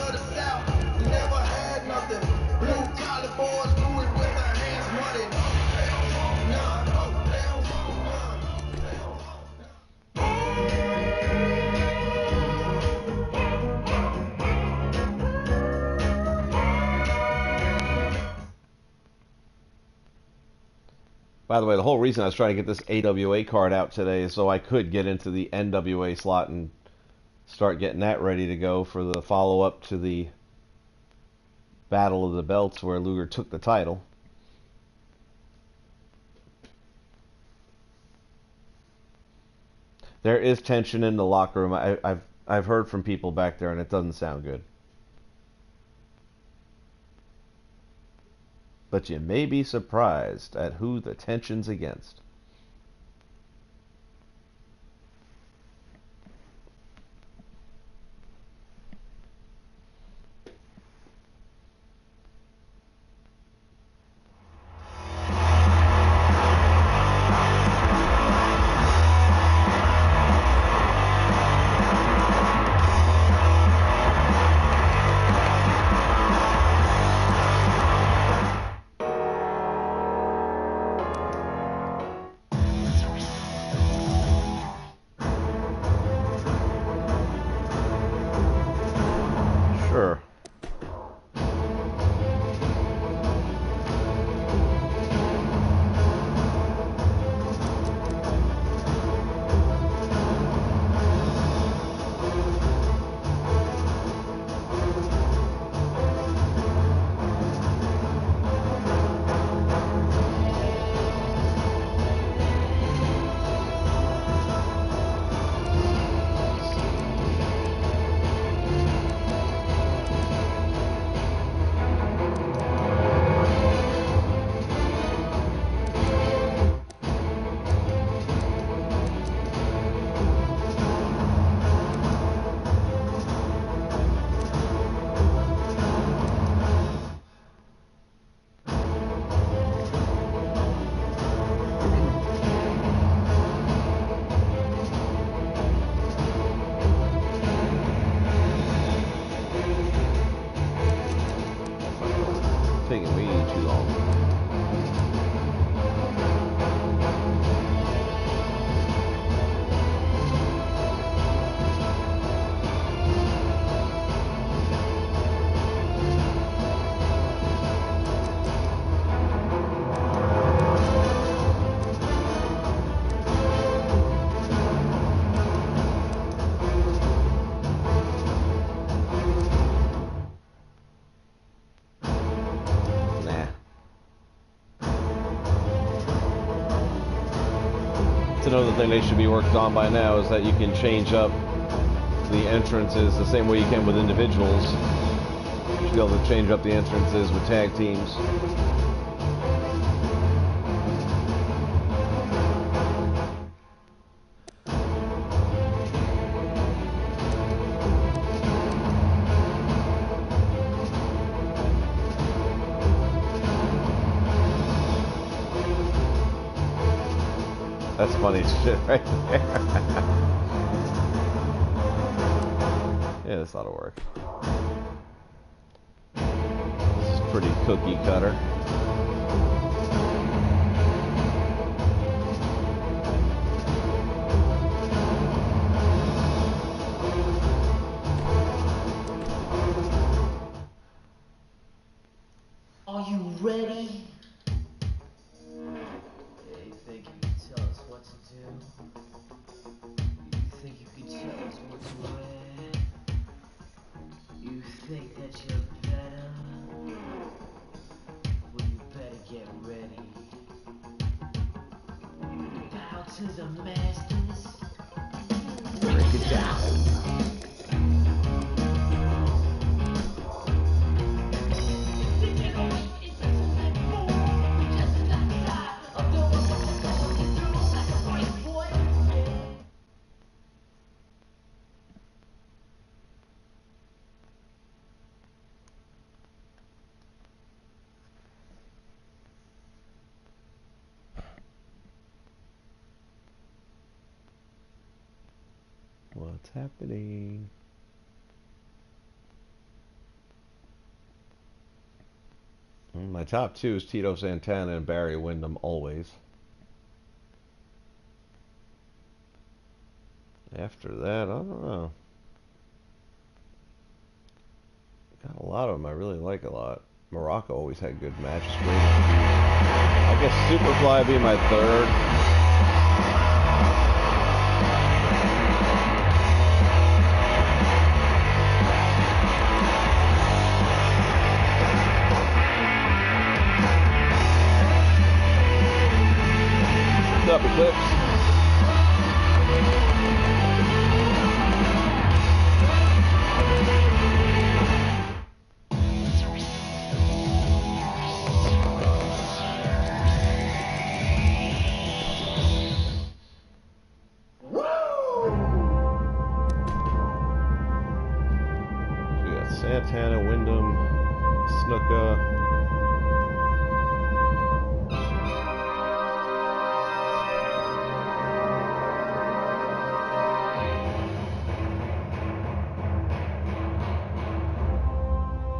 Speaker 1: By the way, the whole reason I was trying to get this AWA card out today is so I could get into the NWA slot and start getting that ready to go for the follow-up to the Battle of the Belts where Luger took the title. There is tension in the locker room. I've heard from people back there, and it doesn't sound good. But you may be surprised at who the tension's against. taking way too long. Another thing they should be worked on by now is that you can change up the entrances the same way you can with individuals. You should be able to change up the entrances with tag teams. That's funny shit right there. Yeah, this ought to work. This is pretty cookie cutter.
Speaker 5: Are you ready? Yeah, you think you can tell us what to do? You think you can tell us what to wear? You think that you're better? Well, you better get ready. Bow to the masters. Break it down.
Speaker 1: What's happening? My top two is Tito Santana and Barry Windham always. After that, I don't know. Got a lot of them I really like a lot. Morocco always had good matches. I guess Superfly would be my third. Up Eclipse. So we got Santana, Wyndham, Snuka.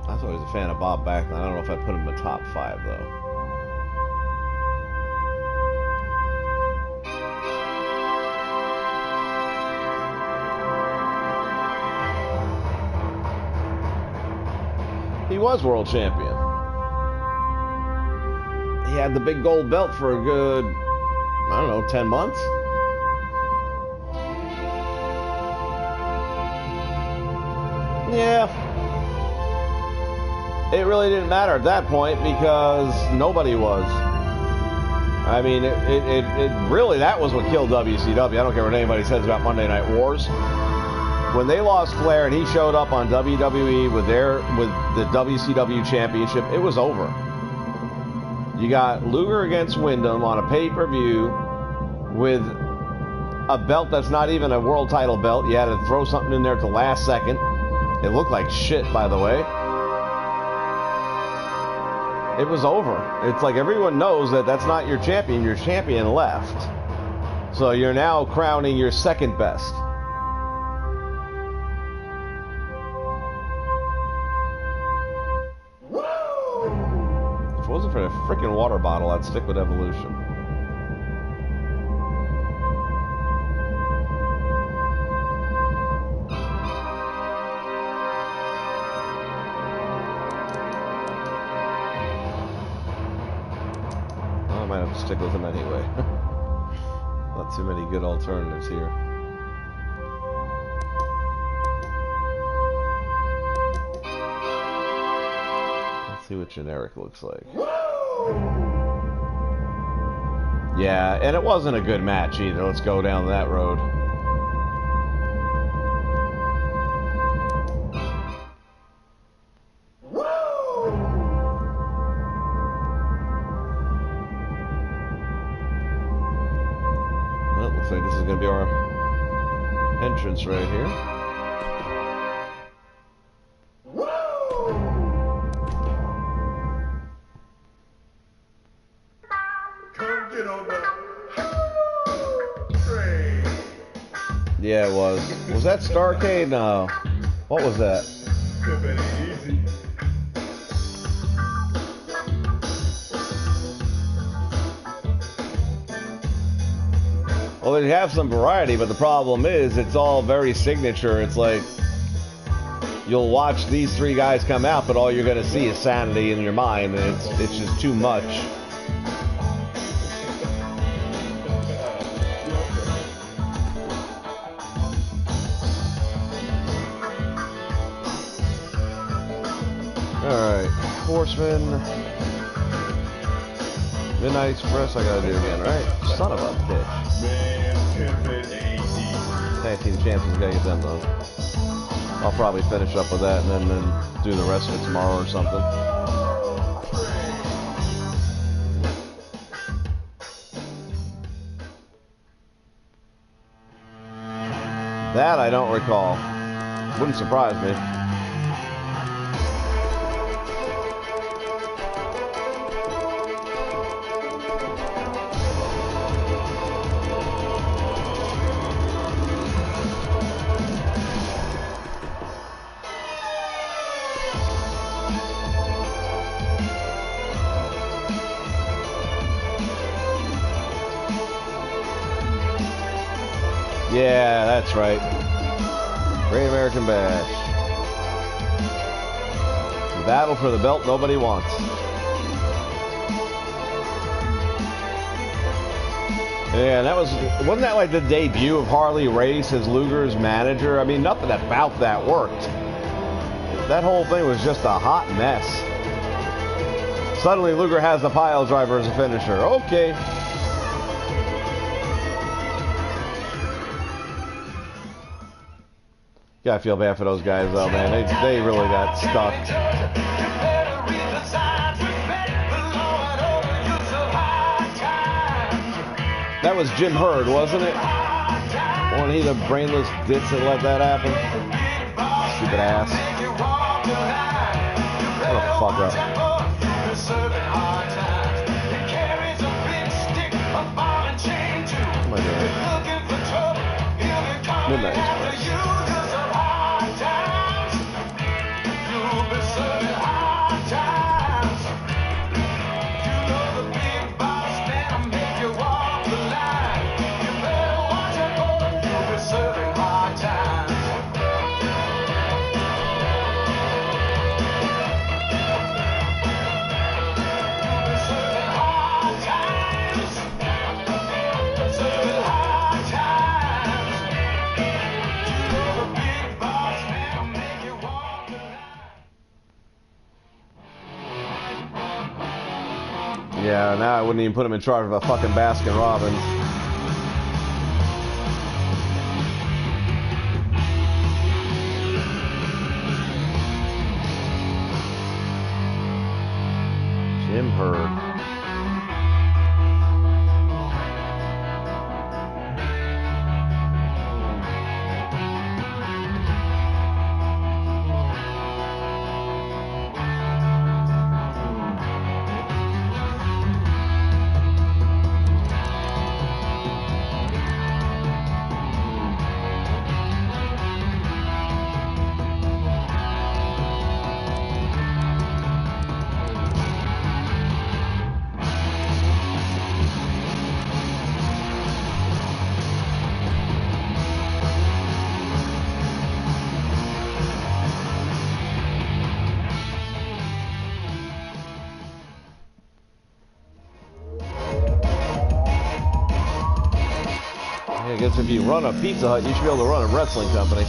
Speaker 1: I was always a fan of Bob Backlund. I don't know if I put him in the top 5 though. He was world champion. He had the big gold belt for a good, I don't know, 10 months. Yeah. It really didn't matter at that point because nobody was. I mean, it really, that was what killed WCW. I don't care what anybody says about Monday Night Wars. When they lost Flair and he showed up on WWE with the WCW Championship, it was over. You got Luger against Wyndham on a pay-per-view with a belt that's not even a world title belt. You had to throw something in there at the last second. It looked like shit, by the way. It was over. It's like everyone knows that that's not your champion. Your champion left. So you're now crowning your second best. for a freaking water bottle, I'd stick with Evolution. I might have to stick with him anyway. Not too many good alternatives here. Let's see what generic looks like. Yeah, and it wasn't a good match either. Let's go down that road. Well, looks like this is going to be our entrance right here.
Speaker 2: Come get on the train.
Speaker 1: Yeah, it was. Was that Starcade? No. What was that?
Speaker 2: If it ain't easy.
Speaker 1: Well, they have some variety, but the problem is it's all very signature. It's like you'll watch these three guys come out, but all you're going to see is sanity in your mind, and it's just too much. Alright, Horseman, Midnight Express, I gotta do again, right? Son of a bitch.
Speaker 2: Man, if it ain't easy.
Speaker 1: Tag team champions, gotta get them though. I'll probably finish up with that and then do the rest of it tomorrow or something. That I don't recall. Wouldn't surprise me. Yeah, that's right. Great American Bash. The battle for the belt nobody wants. Yeah, wasn't that like the debut of Harley Race as Luger's manager? I mean, nothing about that worked. That whole thing was just a hot mess. Suddenly Luger has the pile driver as a finisher. Okay. Gotta feel bad for those guys though, man. They really got stuck. That was Jim Hurd, wasn't it? Wasn't he the brainless ditz that let that happen? Stupid ass. What a fuck up. Oh my God. Midnight Express. Yeah, now I wouldn't even put him in charge of a fucking Baskin Robbins. Jim Hurd. I guess if you run a Pizza Hut, you should be able to run a wrestling company.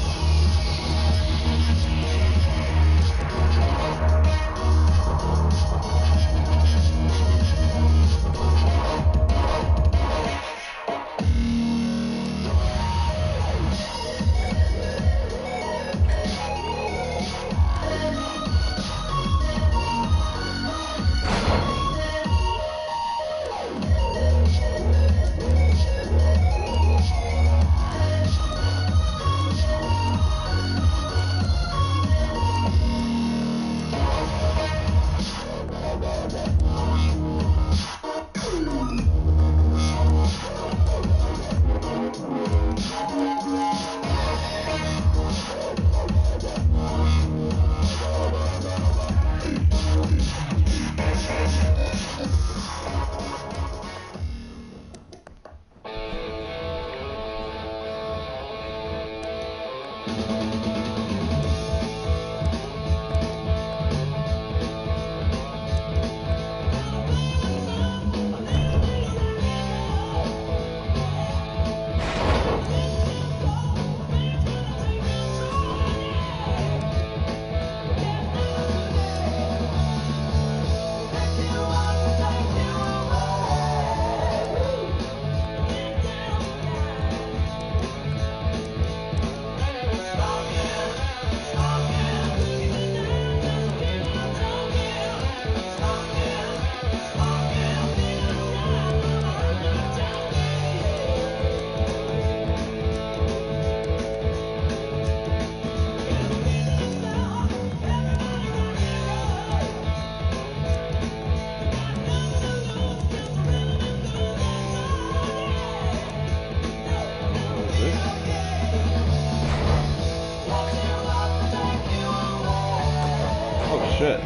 Speaker 1: Shit. I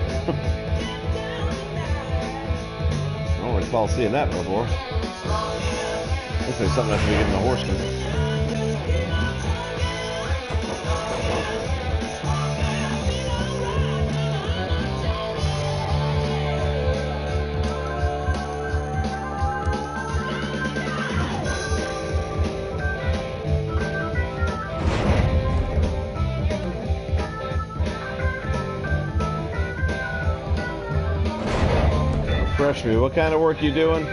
Speaker 1: don't recall seeing that before. Looks like something I should be getting a horseman. Refresh me. What kind of work you doing?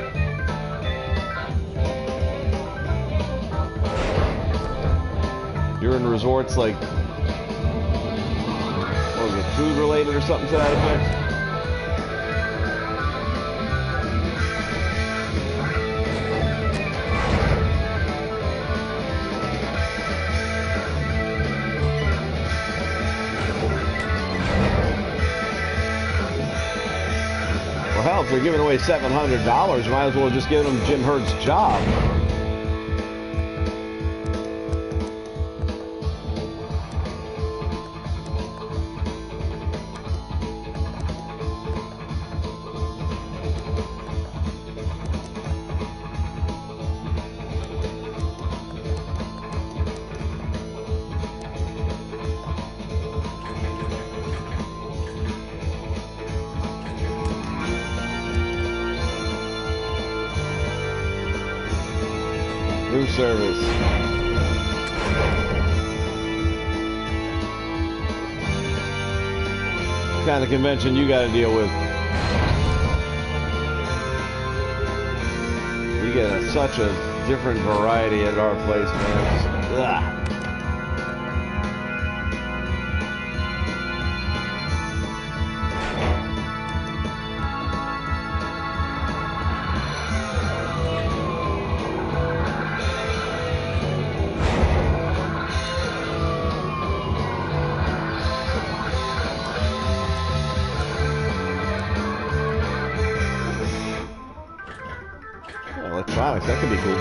Speaker 1: You're in resorts like, what was it, food related or something to that effect? Hell, if they're giving away $700, might as well just give them Jim Hurd's job. New service. What kind of convention you got to deal with? We get such a different variety at our place, man. Just, ugh. Electronics, that could be cool.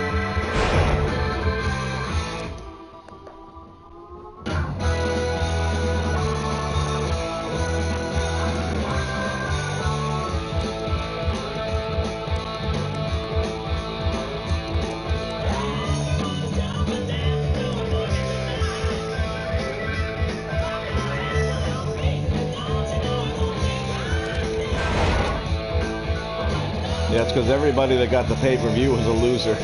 Speaker 1: Yeah, it's because everybody that got the pay-per-view was a loser.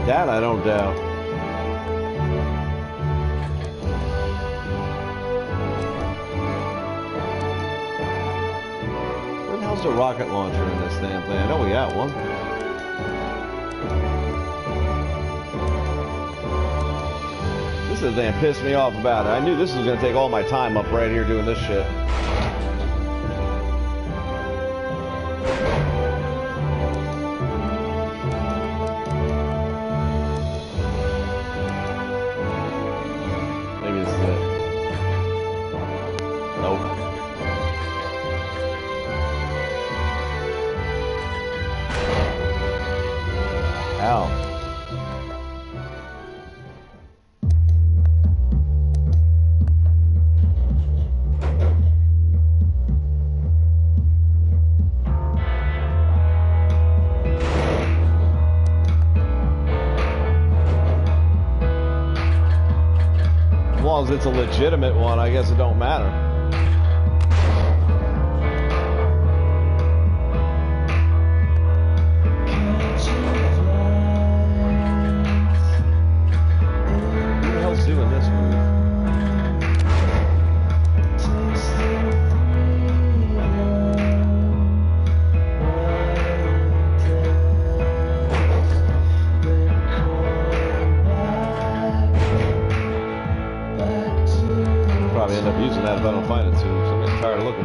Speaker 1: That I don't doubt. Where the hell's the rocket launcher in this damn thing? I know we got one. This is the thing that pissed me off about it. I knew this was going to take all my time up right here doing this shit. Maybe this is it. Nope. Ow. As long as it's a legitimate one, I guess it don't matter. Who the hell's doing this move? Probably end up using that if I don't find it soon. So I'm getting tired of looking.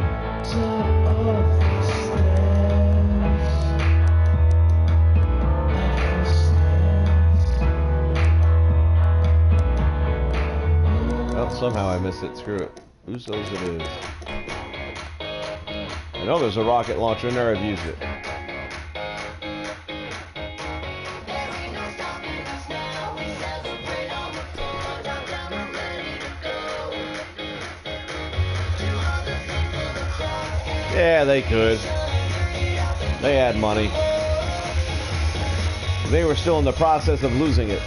Speaker 1: Well, somehow I missed it. Screw it. Usos it is. I know there's a rocket launcher in there. I've used it. Yeah, they could. They had money. They were still in the process of losing it.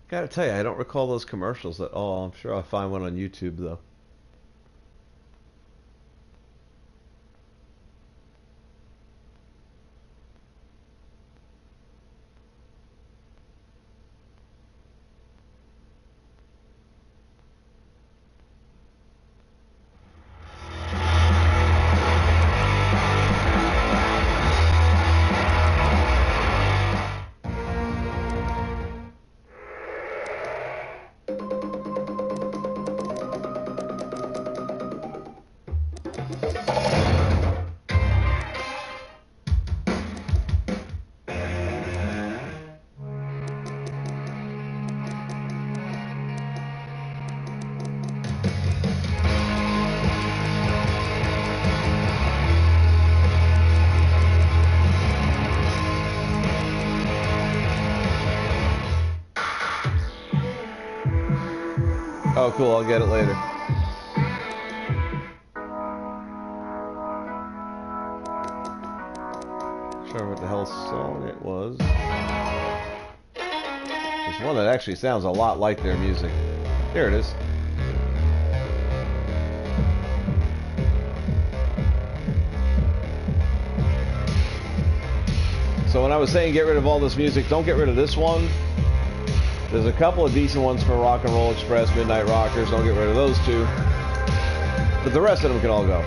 Speaker 1: Gotta tell you, I don't recall those commercials at all. I'm sure I'll find one on YouTube, though. Oh, cool. I'll get it later. Sure what the hell song it was. There's one that actually sounds a lot like their music. Here it is. So when I was saying get rid of all this music, don't get rid of this one. There's a couple of decent ones for Rock and Roll Express, Midnight Rockers. Don't get rid of those two. But the rest of them can all go.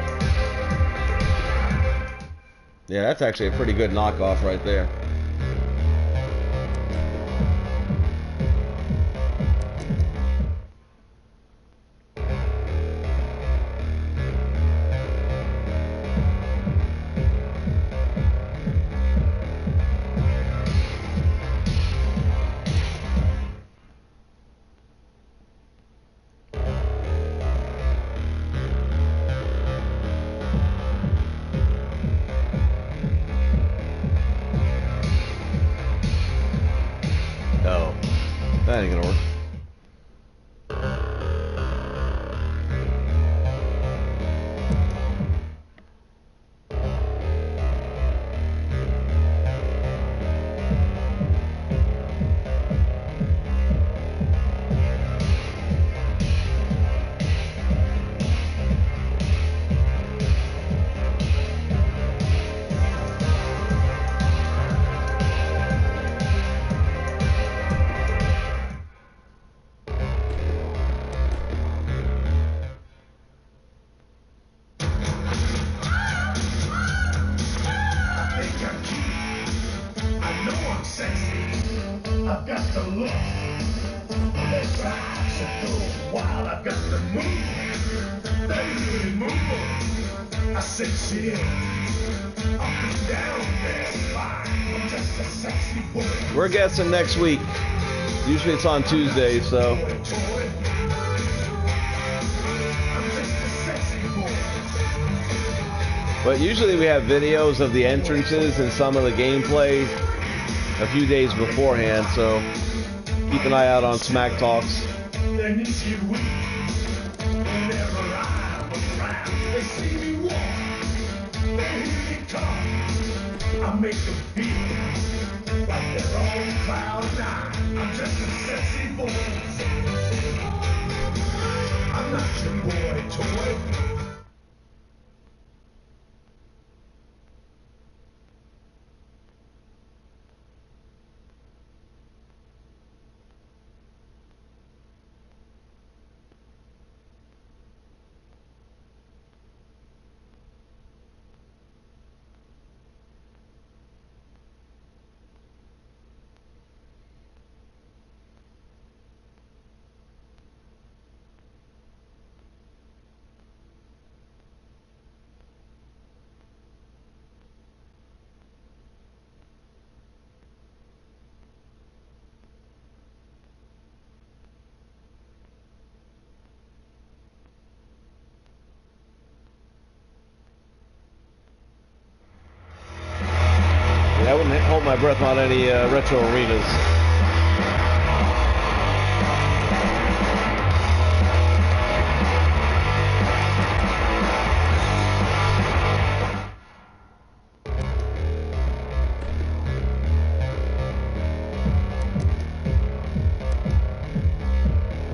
Speaker 1: Yeah, that's actually a pretty good knockoff right there. Oh, that ain't gonna work.
Speaker 2: I've got the look. They try to go wild. I've got the move. They really move. I said shit. Up and down there. Fine. I'm just a sexy boy.
Speaker 1: We're guessing next week. Usually it's on Tuesday, so.
Speaker 2: I'm just a sexy boy.
Speaker 1: But usually we have videos of the entrances and some of the gameplay a few days beforehand, so keep an eye out on Smack Talks.
Speaker 2: Then you see we. Whenever I'm around, they see me walk. They hear me talk. I make them feel like they're on cloud nine. I'm just a sexy boy. I'm not your boy toy.
Speaker 1: I wouldn't hold my breath on any retro arenas.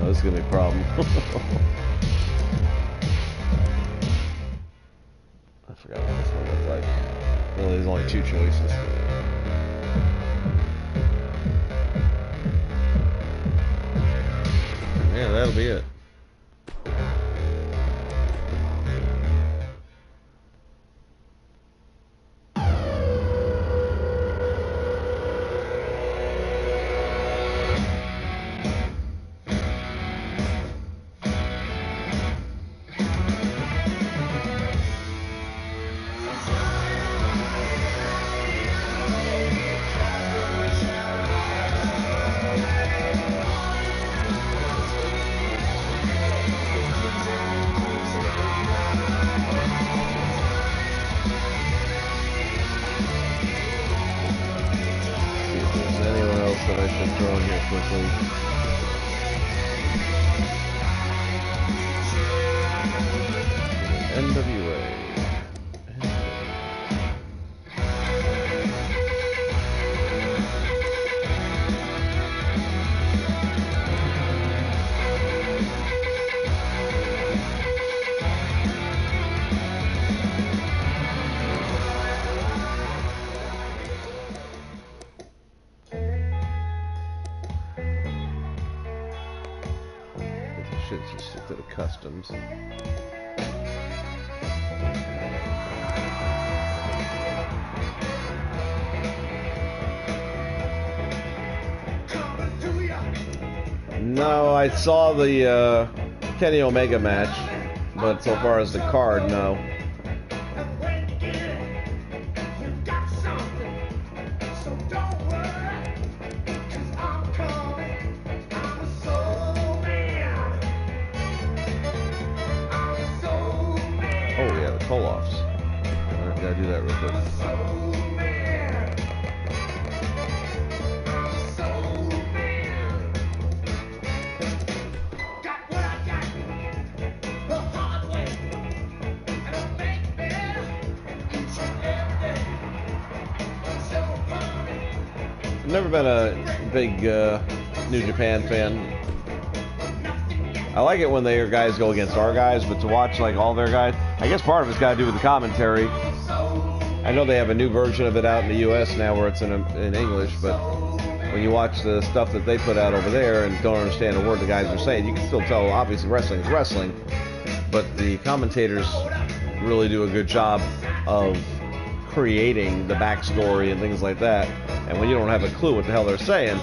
Speaker 1: Oh, this is gonna be a problem. I forgot what this one looked like. Really, there's only two choices. Yeah, that'll be it. That I should throw in here quickly. NWA. should just stick to the customs. No, I saw the Kenny Omega match, but so far as the card, no. Oh yeah, the pull-offs. I gotta do that real quick. I've never been a big New Japan fan. I like it when their guys go against our guys, but to watch like all their guys, I guess part of it's got to do with the commentary. I know they have a new version of it out in the U.S. now where it's in English, but when you watch the stuff that they put out over there and don't understand a word the guys are saying, you can still tell obviously wrestling is wrestling, but the commentators really do a good job of creating the backstory and things like that. And when you don't have a clue what the hell they're saying,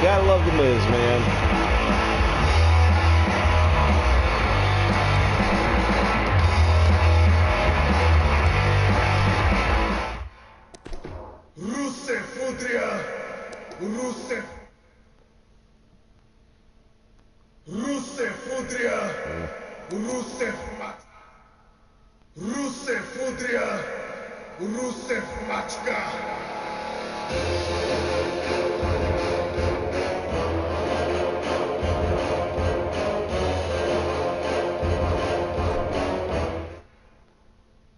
Speaker 1: gotta love the Miz, man.
Speaker 2: Rusev Udria, Rusev Udria, Rusev Udria, Rusev Machka.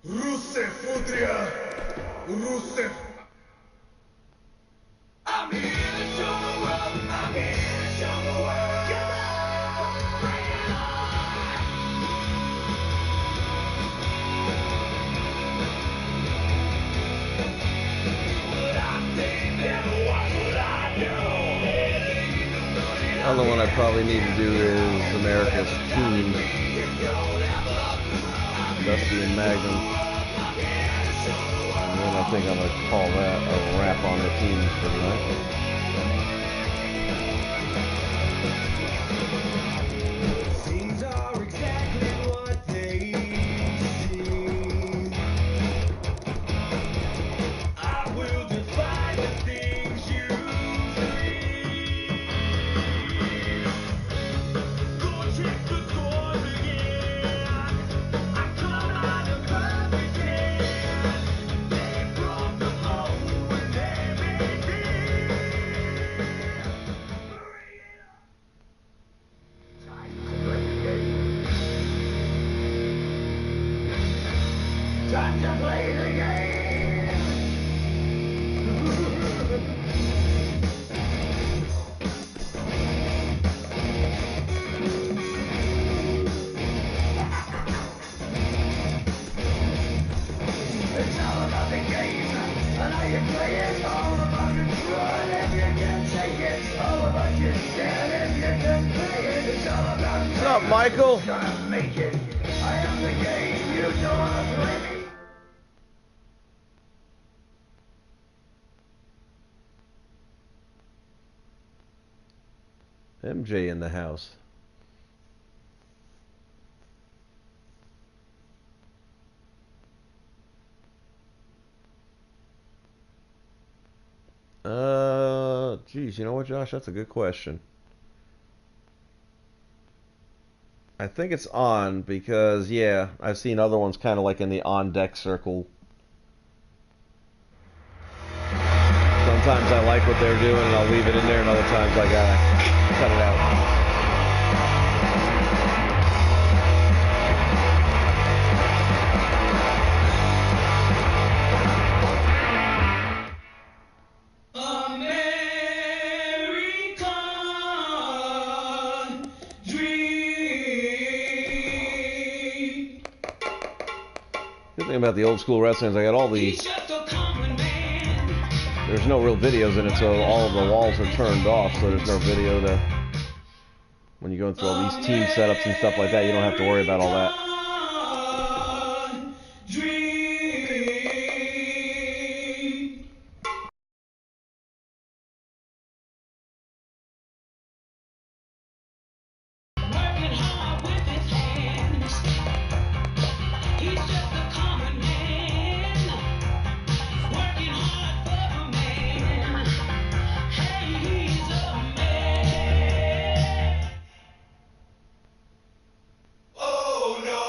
Speaker 2: Rusev Udria, Rusev. I'm here to show the world, I'm here to show the world. Come on, bring it on. What I think and what would I do?
Speaker 1: Another one I probably need to do is America's Team. Dusty and Magnum. And then I think I'm going to call that a wrap on the teams for tonight.
Speaker 2: Things are exactly what they seem. I will defy the things you dream. Go check the doors again. I come out of perfect hand. They broke the mold when they made me. Time to play the game. It's all
Speaker 1: up, Michael?
Speaker 2: Gonna make it. I am the game. You don't wanna play me.
Speaker 1: MJ in the house. Geez, you know what, Josh? That's a good question. I think it's on because, yeah, I've seen other ones kind of like in the on-deck circle. Sometimes I like what they're doing and I'll leave it in there, and other times I gotta cut it out.
Speaker 4: American dream.
Speaker 1: Good thing about the old school wrestling is I got all the...
Speaker 4: He's just a common man.
Speaker 1: There's no real videos in it, so all of the walls are turned off, so there's no video to... When you go through all these team setups and stuff like that, you don't have to worry about all that.
Speaker 4: Dream. Working hard with his hands. He's just a common man. Working hard for a man. Hey, he's a man. Oh no,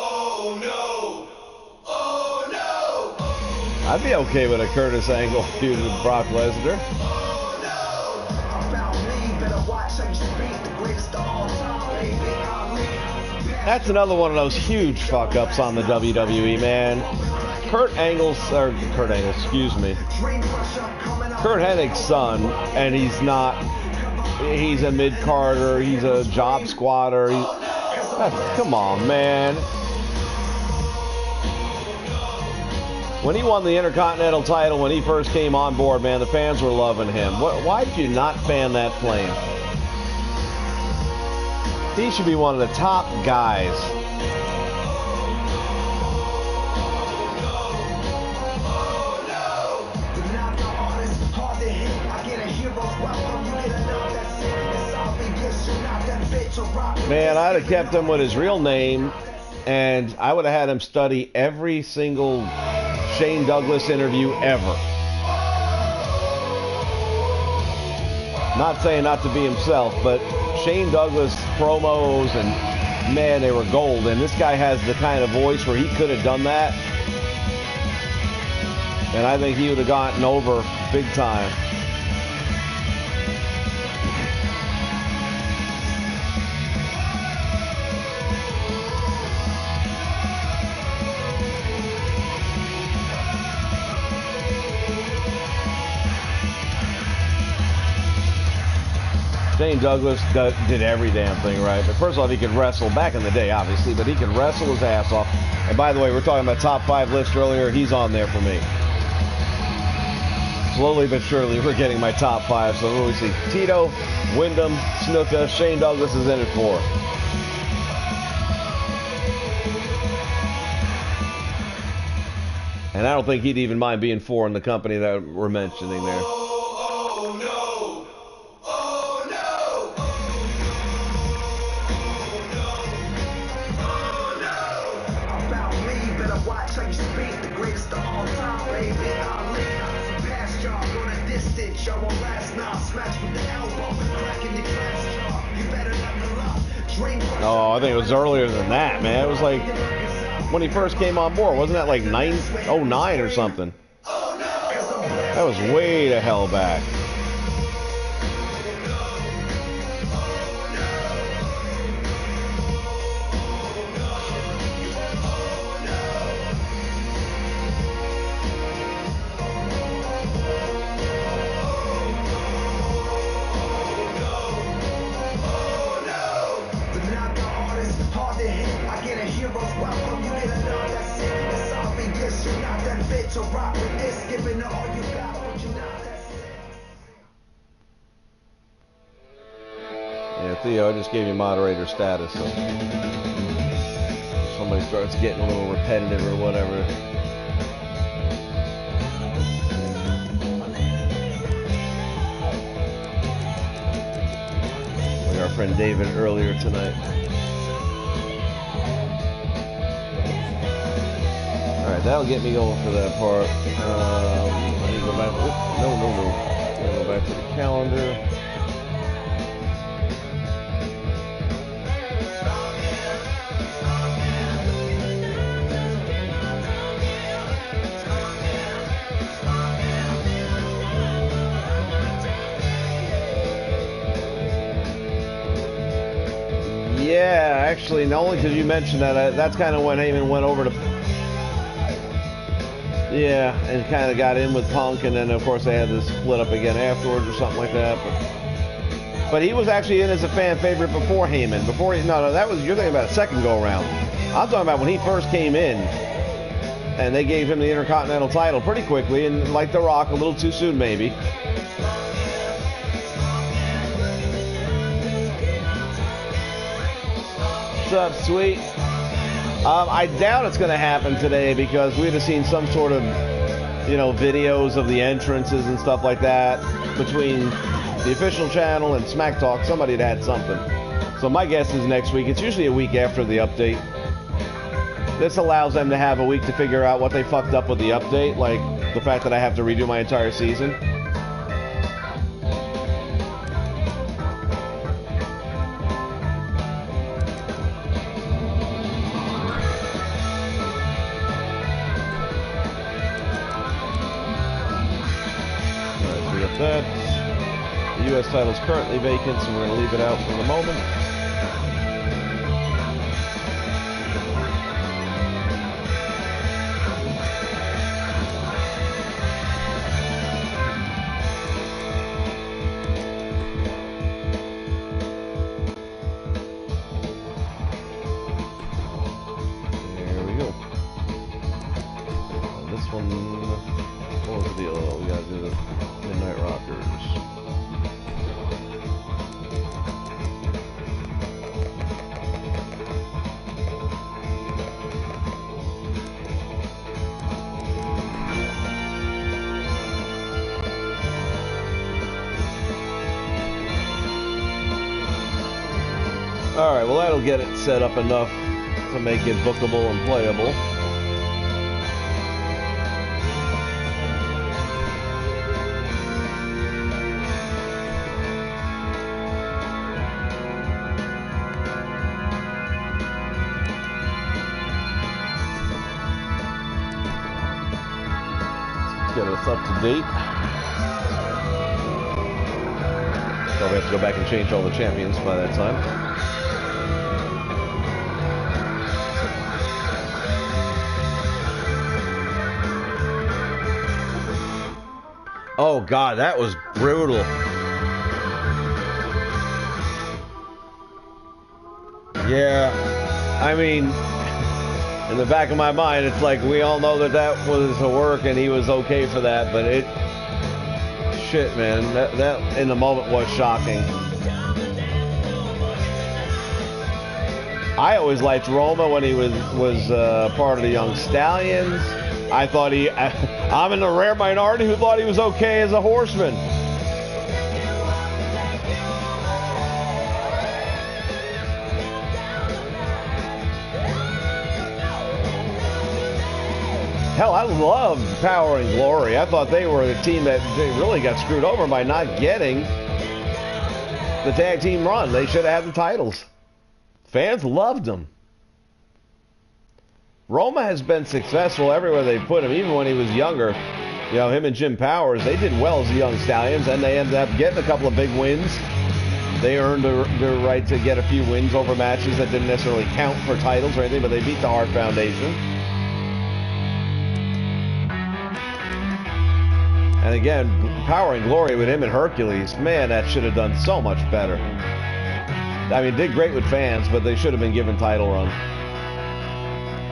Speaker 4: oh no, oh no,
Speaker 1: I'd be okay with a Curtis Angle feud with Brock Lesnar.
Speaker 4: oh no.
Speaker 2: About me, better watch how you speak. The greatest of all time, baby. Ali.
Speaker 1: That's another one of those huge fuck-ups on the WWE, man. Kurt Angle, excuse me.
Speaker 2: Dream pressure coming up.
Speaker 1: Kurt Hennig's son, and he's a mid-carder, he's a job squatter. Come on, man. When he won the Intercontinental title, when he first came on board, man, the fans were loving him. Why did you not fan that flame? He should be one of the top guys.
Speaker 2: The knockout artist, hard to hit. I get a hero's welcome. You get a knock that's serious. I'll be yes, you're not that bitch or rock.
Speaker 1: Man, I'd have kept him with his real name, and I would have had him study every single Shane Douglas interview ever. Not saying not to be himself, but Shane Douglas promos, and man, they were gold. And this guy has the kind of voice where he could have done that, and I think he would have gotten over big time. Shane Douglas did every damn thing right. But first off, he could wrestle back in the day, obviously, but he could wrestle his ass off. And by the way, we're talking about top 5 list earlier. He's on there for me. Slowly but surely, we're getting my top 5. So what do we see? Tito, Wyndham, Snuka, Shane Douglas is in at 4. And I don't think he'd even mind being 4 in the company that we're mentioning there.
Speaker 4: Oh no. Oh no.
Speaker 2: About me, better watch how you speak. The greatest of all time, baby. Ali. Past y'all, going a distance. Y'all won't last now. Smash with the elbow. Cracking the glass jaw. You better level up. Dream pressure.
Speaker 1: Oh, I think it was earlier than that, man. It was like when he first came on board. Wasn't that like 909 or something? That was way the hell back.
Speaker 2: The knockout artist, hard to hit. I get a hero's welcome. You get a knock that's serious. I'll be yes, you're not that bitch or rock with this. Giving it all you got, but you're not that sick.
Speaker 1: Yeah, Theo, I just gave you moderator status, so somebody starts getting a little repetitive or whatever. Like our friend David earlier tonight. Alright, that'll get me going for that part. I need to go back. No. I'm gonna go back to the calendar. Yeah, actually, not only because you mentioned that, that's kind of when Heyman went over to... Yeah, and kind of got in with Punk, and then, of course, they had to split up again afterwards or something like that. But he was actually in as a fan favorite before Heyman. No, that was... You're thinking about a second go-around. I'm talking about when he first came in, and they gave him the Intercontinental title pretty quickly, and like The Rock, a little too soon, maybe. What's up, sweet? I doubt it's going to happen today because we'd have seen some sort of, videos of the entrances and stuff like that between the official channel and Smack Talk. Somebody had something. So my guess is next week. It's usually a week after the update. This allows them to have a week to figure out what they fucked up with the update, like the fact that I have to redo my entire season. That. The U.S. title is currently vacant, so we're going to leave it out for the moment. There we go. And this one, what was the deal? We got to do the Midnight Rockers. Alright, well that'll get it set up enough to make it bookable and playable. Get us up to date. Probably have to go back and change all the champions by that time. Oh God, that was brutal. Yeah, I mean, in the back of my mind, it's like we all know that was a work and he was okay for that, but shit, man, that in the moment was shocking. I always liked Roma when he was part of the Young Stallions. I thought I'm in the rare minority who thought he was okay as a horseman. Hell, I loved Power and Glory. I thought they were the team that they really got screwed over by not getting the tag team run. They should have had the titles. Fans loved them. Roma has been successful everywhere they put him, even when he was younger. Him and Jim Powers, they did well as the Young Stallions, and they ended up getting a couple of big wins. They earned their right to get a few wins over matches that didn't necessarily count for titles or anything, but they beat the Hart Foundation. And again, Power and Glory with him and Hercules, man, that should have done so much better. I mean, did great with fans, but they should have been given title runs.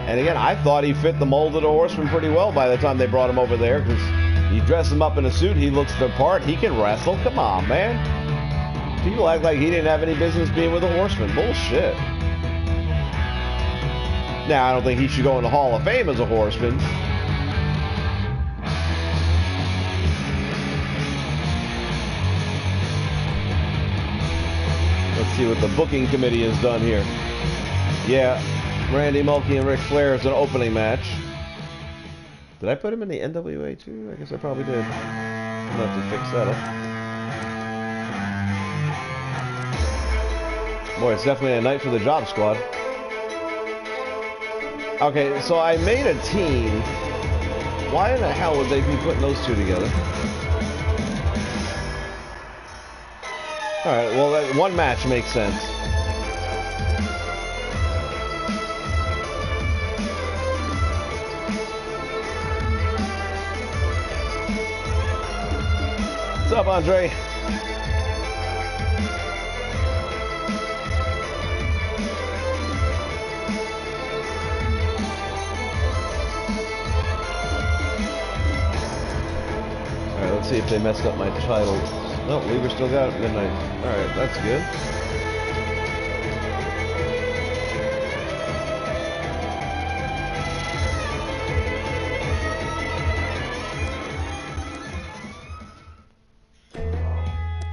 Speaker 1: And again, I thought he fit the mold of the Horseman pretty well by the time they brought him over there, because you dress him up in a suit, he looks the part, he can wrestle. Come on, man. People act like he didn't have any business being with the Horsemen. Bullshit. Now, I don't think he should go in the Hall of Fame as a Horseman. Let's see what the booking committee has done here. Yeah, Randy Mulkey and Ric Flair is an opening match. Did I put him in the NWA too? I guess I probably did. I'll have to fix that up. Boy, it's definitely a night for the Job Squad. Okay, so I made a team. Why in the hell would they be putting those two together? Alright, well, that one match makes sense. What's up, Andre? Alright, let's see if they messed up my title. No, Weaver still got it. Midnight. Alright, that's good.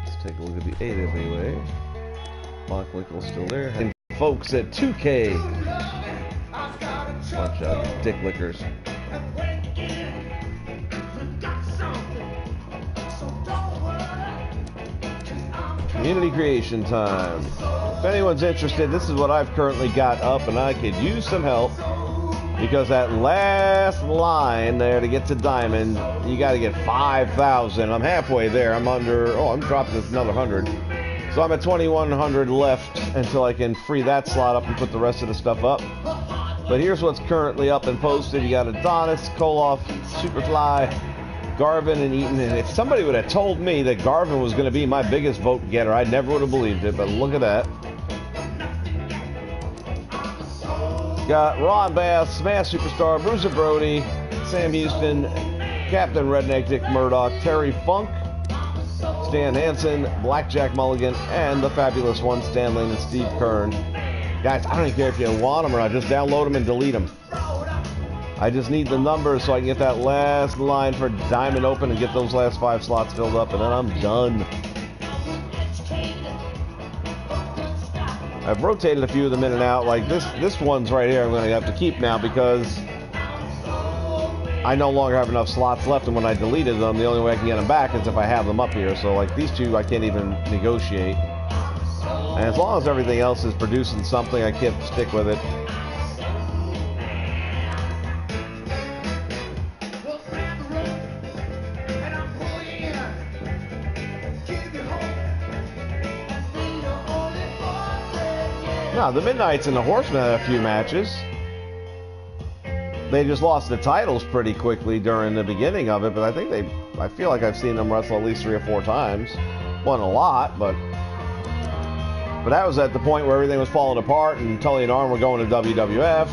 Speaker 1: Let's take a look at the AWA. Mockwinkle's still there. And folks at 2K. Bunch of dick lickers. Community creation time. If anyone's interested, this is what I've currently got up, and I could use some help because that last line there to get to Diamond, you got to get 5,000. I'm halfway there. I'm under. Oh, I'm dropping another 100. So I'm at 2,100 left until I can free that slot up and put the rest of the stuff up. But here's what's currently up and posted. You got Adonis, Koloff, Superfly, Garvin, and Eaton. And if somebody would have told me that Garvin was going to be my biggest vote getter, I never would have believed it. But look at that. Got Ron Bass, Smash Superstar, Bruiser Brody, Sam Houston, Captain Redneck, Dick Murdoch, Terry Funk, Stan Hansen, Blackjack Mulligan, and the fabulous one, Stan Lane and Steve Kern. Guys, I don't even care if you want them or not. Just download them and delete them. I just need the numbers so I can get that last line for Diamond open and get those last 5 slots filled up, and then I'm done. I've rotated a few of them in and out. Like this one's right here I'm going to have to keep now because I no longer have enough slots left, and when I deleted them, the only way I can get them back is if I have them up here. So like these two, I can't even negotiate. And as long as everything else is producing something, I can't stick with it. Now, the Midnights and the Horsemen had a few matches. They just lost the titles pretty quickly during the beginning of it, but I feel like I've seen them wrestle at least 3 or 4 times. Wasn't a lot, but that was at the point where everything was falling apart and Tully and Arn were going to WWF.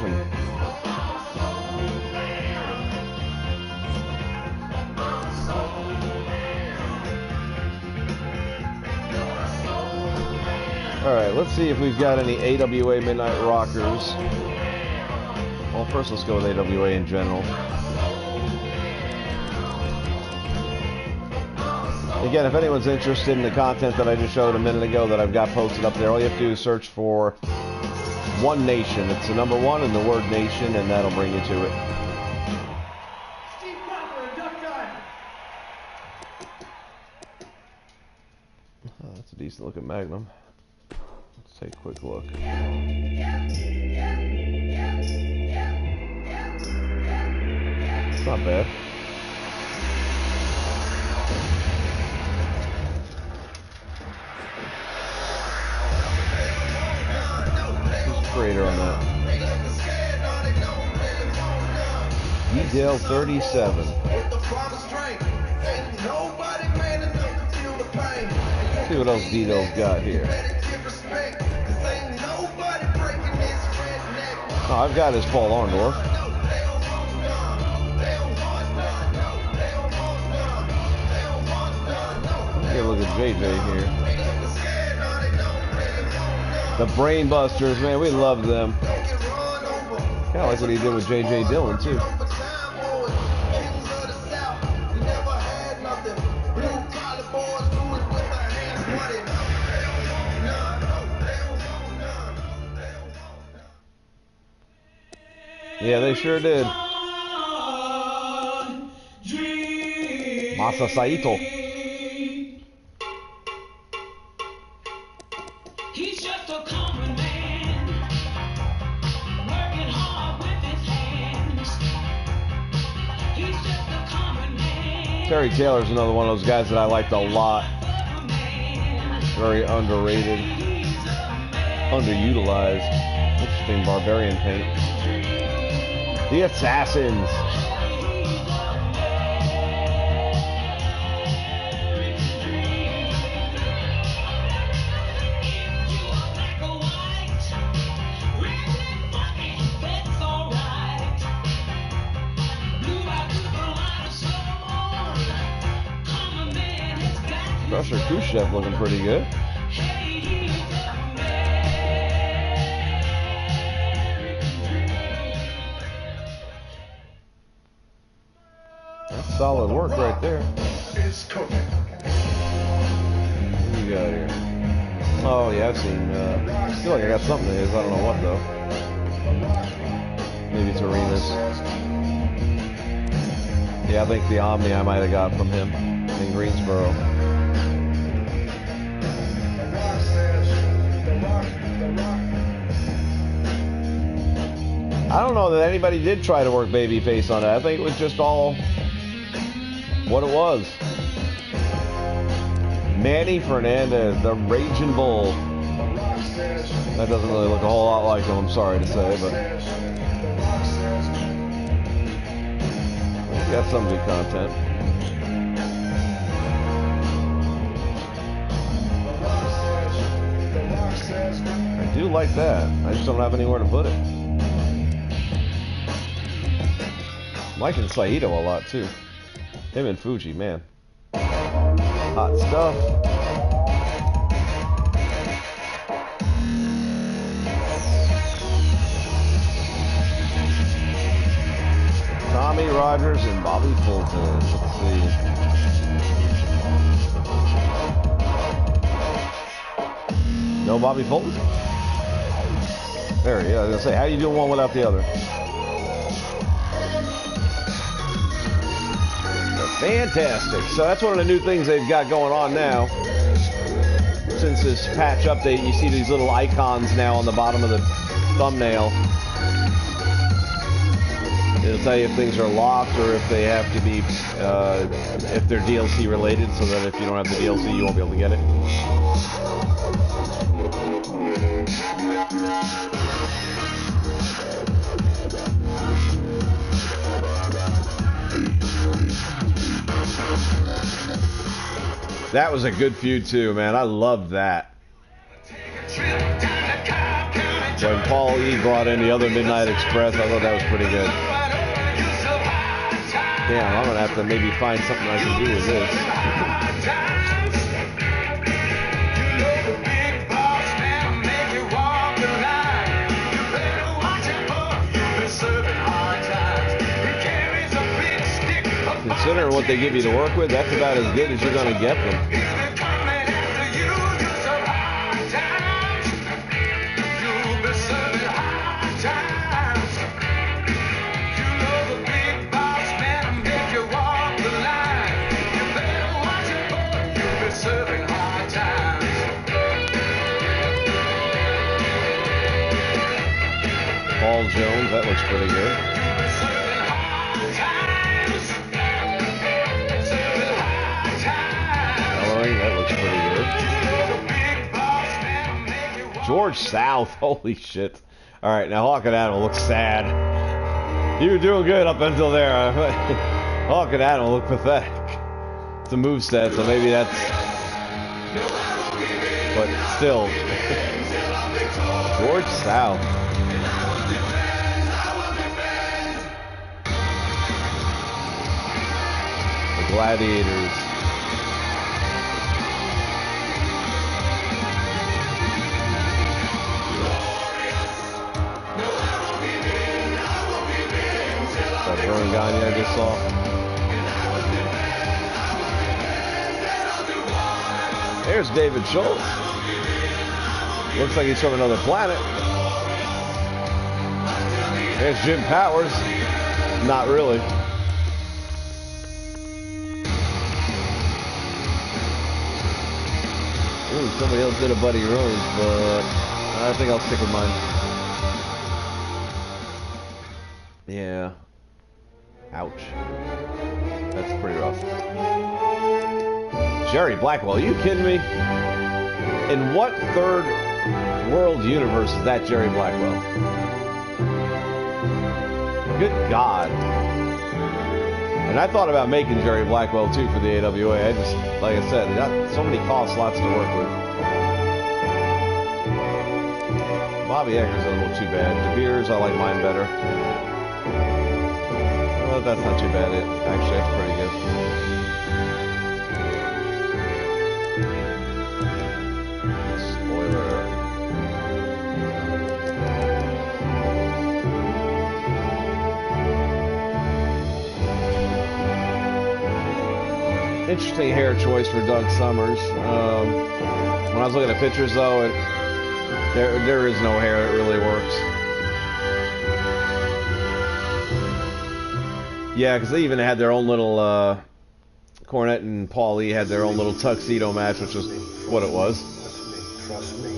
Speaker 1: Alright, let's see if we've got any AWA Midnight Rockers. Well, first let's go with AWA in general. Again, if anyone's interested in the content that I just showed a minute ago that I've got posted up there, all you have to do is search for One Nation. It's the number 1 and the word nation, and that'll bring you to it. Oh, that's a decent looking Magnum. Let's take a quick look. It's not bad. Freighter on that. Detail 37. Let's see what else Dito's got here. Oh, I've got his Paul Orndorff. Take a look at JJ here. The Brain Busters, man, we love them. Kind of like what he did with J.J. Dillon, too. Yeah, they sure did. Masa Saito.
Speaker 4: He's just a common man, working hard with his hands. He's just a common man.
Speaker 1: Terry Taylor's another one of those guys that I liked a lot. Very underrated, underutilized. Interesting barbarian paint. The Assassins. Crusher Khrushchev looking pretty good. That's solid work right there.
Speaker 2: It's cooking.
Speaker 1: What do you got here? Oh yeah, I've seen. I feel like I got something of his. I don't know what though. Maybe it's Arenas. Yeah, I think the Omni I might have got from him in Greensboro. I don't know that anybody did try to work babyface on it. I think it was just all what it was. Manny Fernandez, the Raging Bull. That doesn't really look a whole lot like him, I'm sorry to say, but he's got some good content. I do like that. I just don't have anywhere to put it. I'm liking Saito a lot too. Him and Fuji, man. Hot stuff. Tommy Rogers and Bobby Fulton. Let's see. No Bobby Fulton? There, yeah, I was gonna say, how do you do one without the other? Fantastic. So that's one of the new things they've got going on now. Since this patch update, you see these little icons now on the bottom of the thumbnail. It'll tell you if things are locked or if they have to be, if they're DLC related, so that if you don't have the DLC, you won't be able to get it. That was a good feud too, man. I loved that. When Paul E brought in the other Midnight Express, I thought that was pretty good. Damn, I'm gonna have to maybe find something I can do with this. Considering what they give you to work with, that's about as good as you're going to get them. Paul Jones, that looks pretty good. That looks pretty good. George South, holy shit. Alright, now Hawk and Animal looks sad. You were doing good up until there. Hawk and Animal look pathetic. It's a moveset, so maybe that's... But still. George South. The Gladiators. That Vern Gagne I just saw. There's David Schultz. Looks like he's from another planet. There's Jim Powers. Not really. Ooh, somebody else did a Buddy Rose, but I think I'll stick with mine. Yeah. Ouch. That's pretty rough. Jerry Blackwell, are you kidding me? In what third world universe is that Jerry Blackwell? Good God. And I thought about making Jerry Blackwell too for the AWA. I just, like I said, got so many call slots to work with. Bobby Eggers a little too bad. De Beers, I like mine better. Well, that's not too bad. Actually, that's pretty good. Spoiler. Interesting hair choice for Doug Summers. When I was looking at pictures, though, there is no hair that really works. Yeah, because they even had their own little Cornette and Paul Lee had their own little tuxedo match, which was what it was.
Speaker 2: Trust me.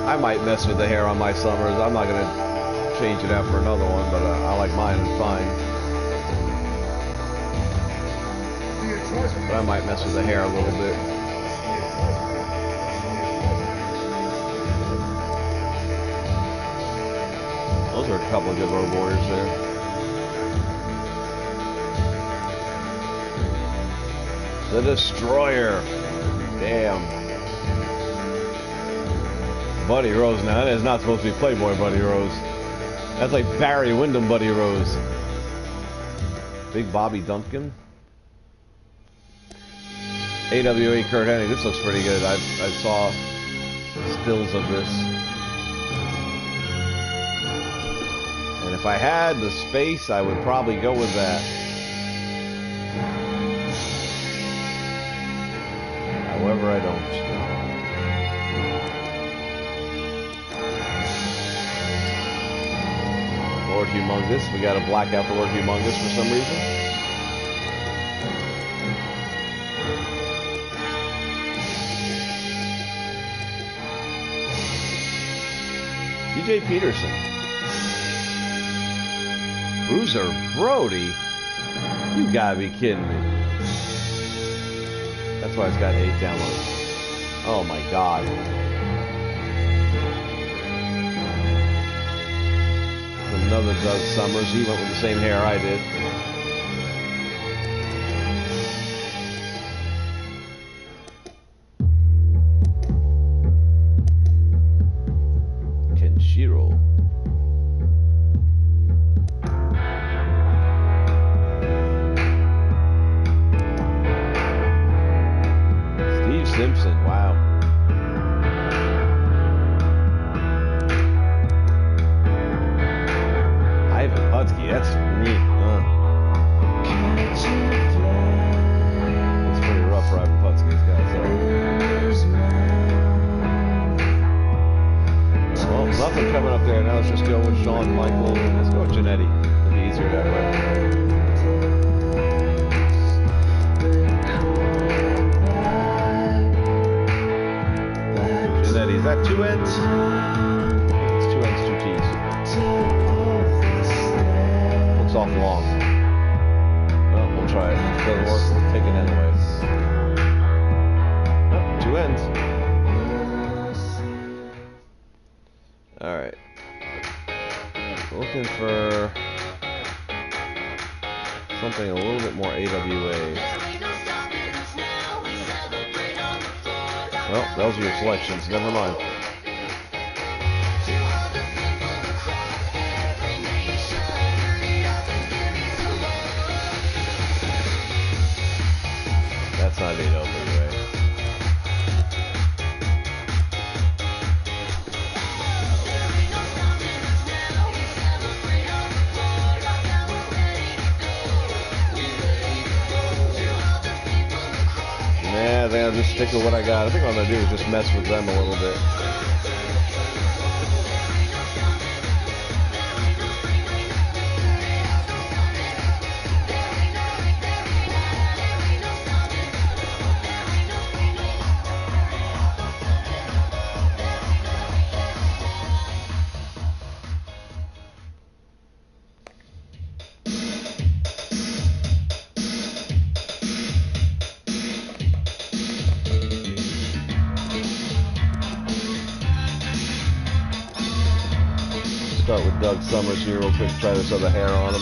Speaker 1: I might mess with the hair on my Summers. I'm not going to change it out for another one, but I like mine fine. But I might mess with the hair a little bit. Those are a couple of good Road Warriors there. The Destroyer. Damn. Buddy Rose. Now, that is not supposed to be Playboy Buddy Rose. That's like Barry Windham Buddy Rose. Big Bobby Dumpkin. AWA Kurt Hennig. This looks pretty good. I saw stills of this. And if I had the space, I would probably go with that. However, I don't. Lord Humongous. We got to black out the word Humongous for some reason. DJ Peterson. Bruiser Brody. You gotta be kidding me. That's why it's got 8 downloads. Oh my God. Another Doug Summers. He went with the same hair I did. Kenshiro. Steve Simpson. Wow. That's neat, huh? It's pretty rough riding Putski's guys, huh? Well, nothing coming up there. Now let's just go with Shawn Michaels. Let's go with Jannetty. It'll be easier that way. Jannetty, is that 2 ends? It's 2 ends, 2 T's. Off long. Well, we'll try it. If it doesn't work, we'll take it anyway. Oh, 2 ends. Alright. Looking for something a little bit more AWA. Well, those are your selections. Never mind. not being opened, right? Yeah, I think I'll just stick with what I got. I think what I'm gonna do is just mess with them a little bit. Start with Doug Summers here real quick, try this other hair on him.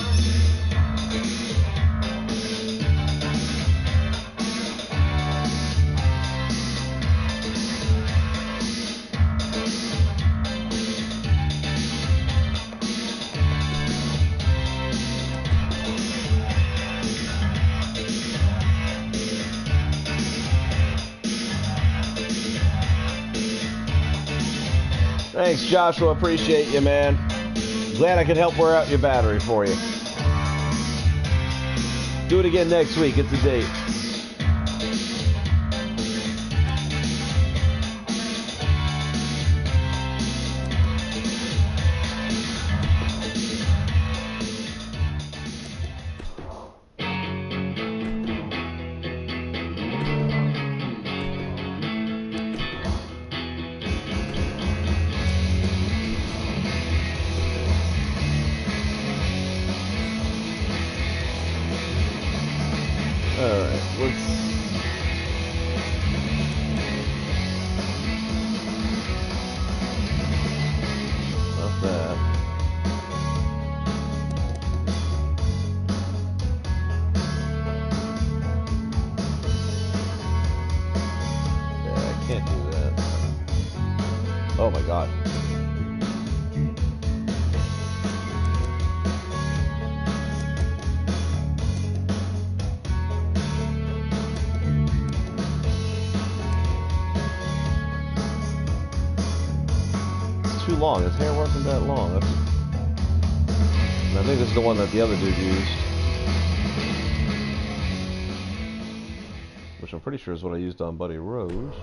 Speaker 1: Thanks, Joshua. Appreciate you, man. Glad I could help wear out your battery for you. Do it again next week. It's a date. Alright, let's... Not that. Yeah, I can't do that. Oh my god. Too long. His hair wasn't that long. And I think this is the one that the other dude used, which I'm pretty sure is what I used on Buddy Rose.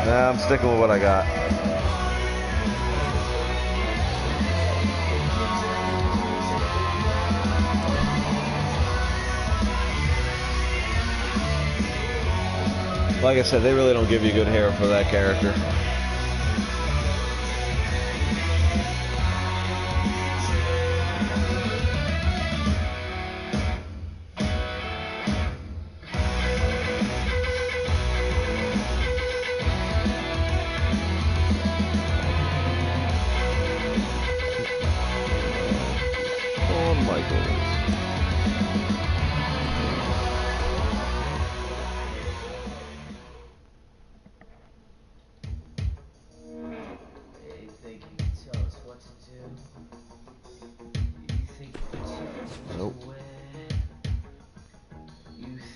Speaker 1: Nah, I'm sticking with what I got. Like I said, they really don't give you good hair for that character.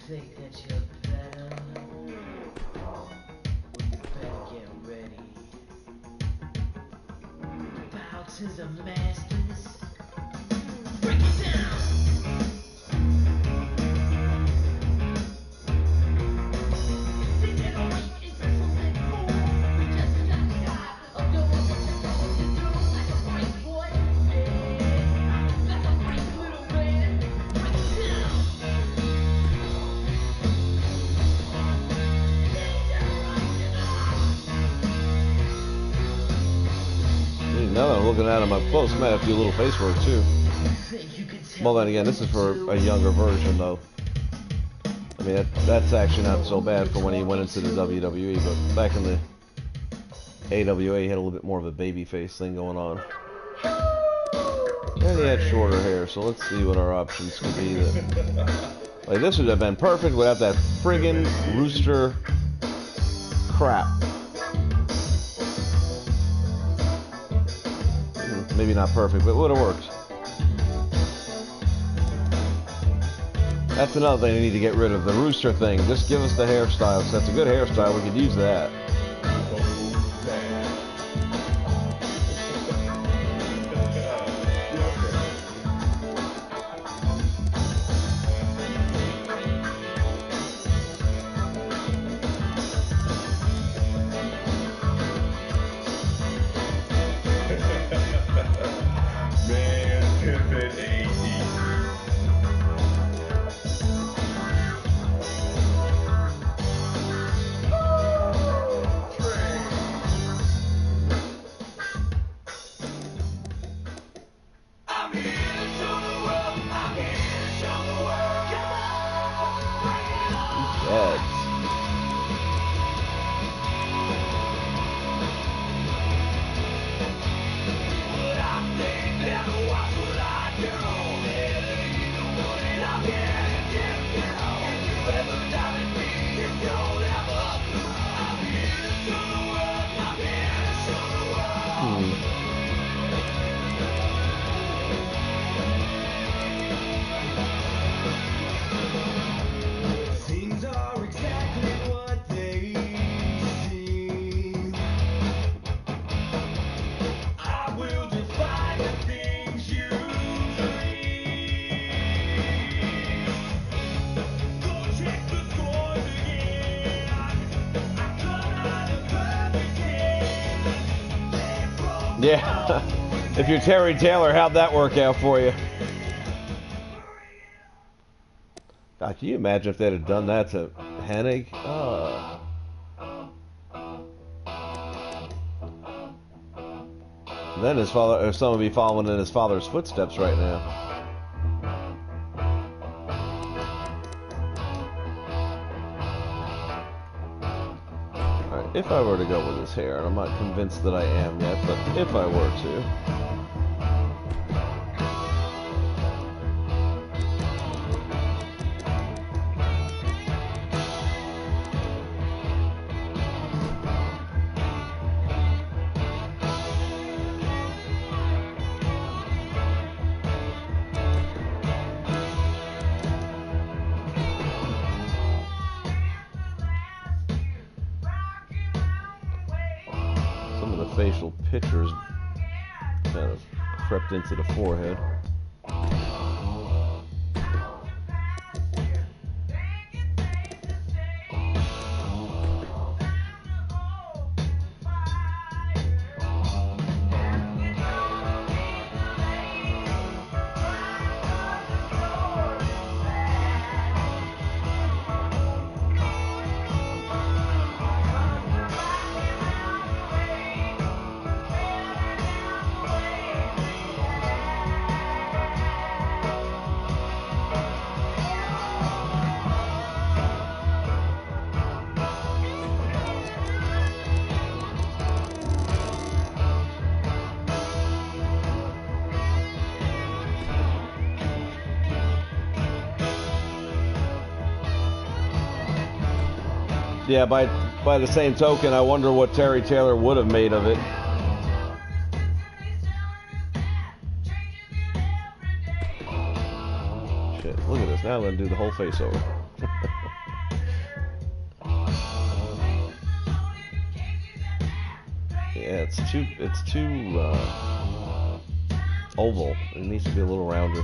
Speaker 5: Think that you're better? Well, you better get ready. Bow to the masters. Break it down. The generation is something more. We just got tired of doing what you're supposed to do. Like a bright boy, yeah. Like a bright little man. Break it down.
Speaker 1: Now that I'm looking at him up close, I might have to do a little face work too. Well, then again, this is for a younger version, though. I mean, that's actually not so bad for when he went into the WWE, but back in the AWA, he had a little bit more of a baby face thing going on. And he had shorter hair, so let's see what our options could be then. Like, this would have been perfect without that friggin' rooster crap. Maybe not perfect, but it would have worked. That's another thing we need to get rid of, the rooster thing. Just give us the hairstyle, 'cause that's a good hairstyle. We could use that.
Speaker 2: Man, pimpin' 80.
Speaker 4: I'm here to show the world. I'm here to show the world. Come on, bring it on.
Speaker 1: Yes.
Speaker 4: Would I stay down? What would I do? I'm here to get down. If you ever doubted me, you don't have a clue. I'm here to show the world. I'm here to show the world. Things are exactly what they seem. I will defy the things you dream. Go check the scores again. I come out a perfect ten.
Speaker 1: Yeah. If you're Terry Taylor, how'd that work out for you? God, can you imagine if they'd have done that to Hennig? Then his father, or someone would be following in his father's footsteps right now. Alright, if I were to go with his hair, and I'm not convinced that I am yet, but if I were to. Some of the facial pictures kind of crept into the forehead. Yeah, by the same token, I wonder what Terry Taylor would have made of it. Shit, look at this. Now I'm going to do the whole face over. Yeah, it's too oval. It needs to be a little rounder.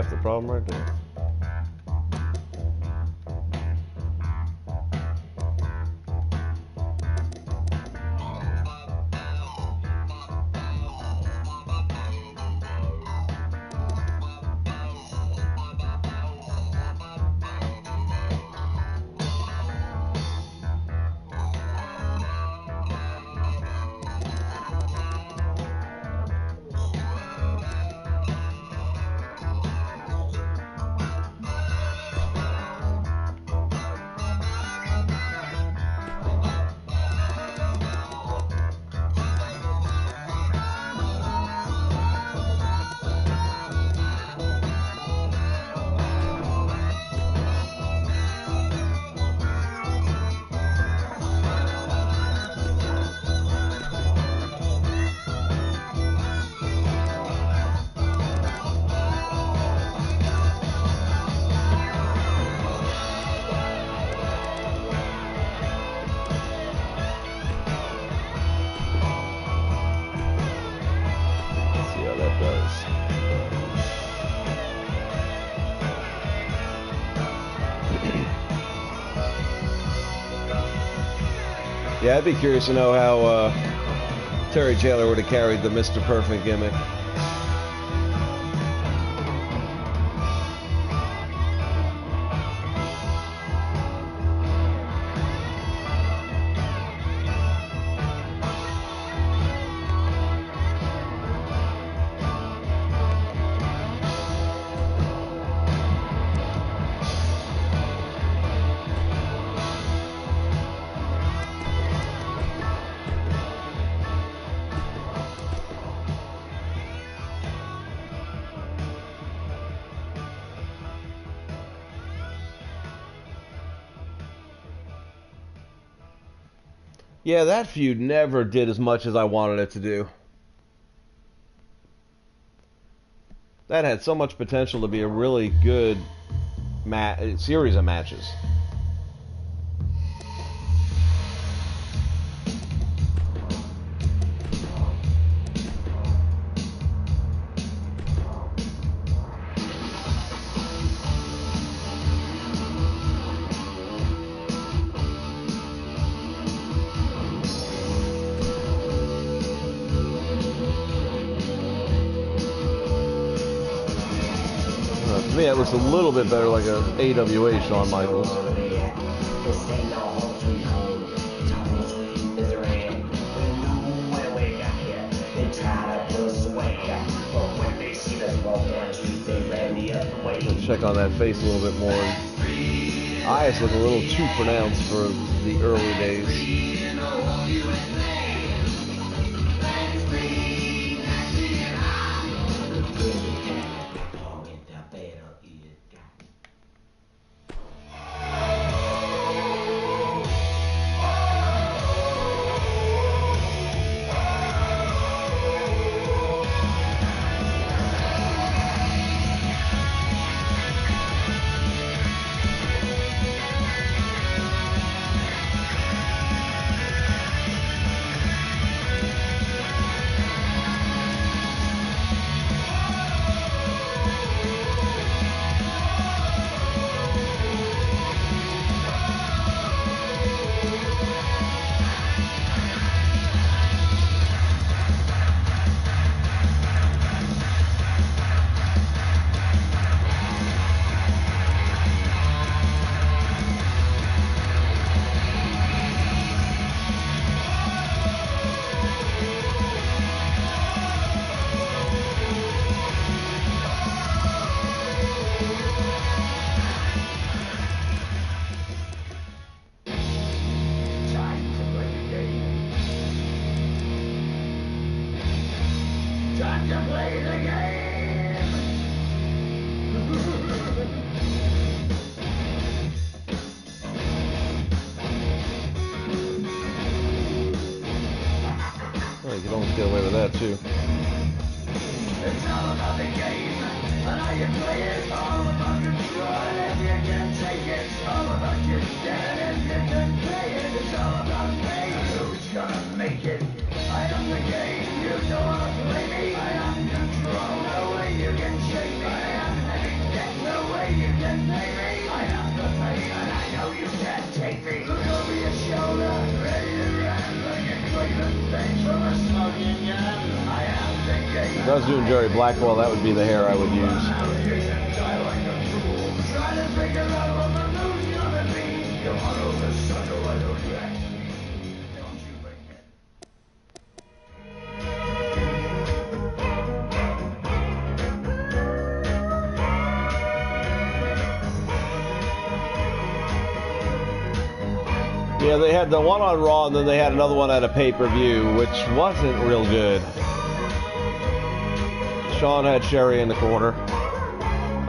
Speaker 1: half the problem right there. Yeah, I'd be curious to know how Terry Taylor would have carried the Mr. Perfect gimmick. Yeah, that feud never did as much as I wanted it to do. That had so much potential to be a really good series of matches. To me, it looks a little bit better like a AWA Shawn Michaels. Let's check on that face a little bit more. Eyes look a little too pronounced for the early days.
Speaker 2: Time to play the game!
Speaker 1: Well, you can almost get away with that too.
Speaker 2: It's all about the game, and how you play it, all about control, and if you can take it, all about your stand, if you can play it, it's all about me, who's gonna make it? I am the game, you don't wanna play me, I am control, no way you can shake me, I am heavy
Speaker 1: If I was doing Jerry Blackwell, that would be the hair I would use.
Speaker 2: Trying to figure out what I'm losing on me. Your heart over sucker, why don't you act? Don't you forget.
Speaker 1: Yeah, they had the one on Raw, and then they had another one at a pay-per-view, which wasn't real good. Sean had Sherry in the corner.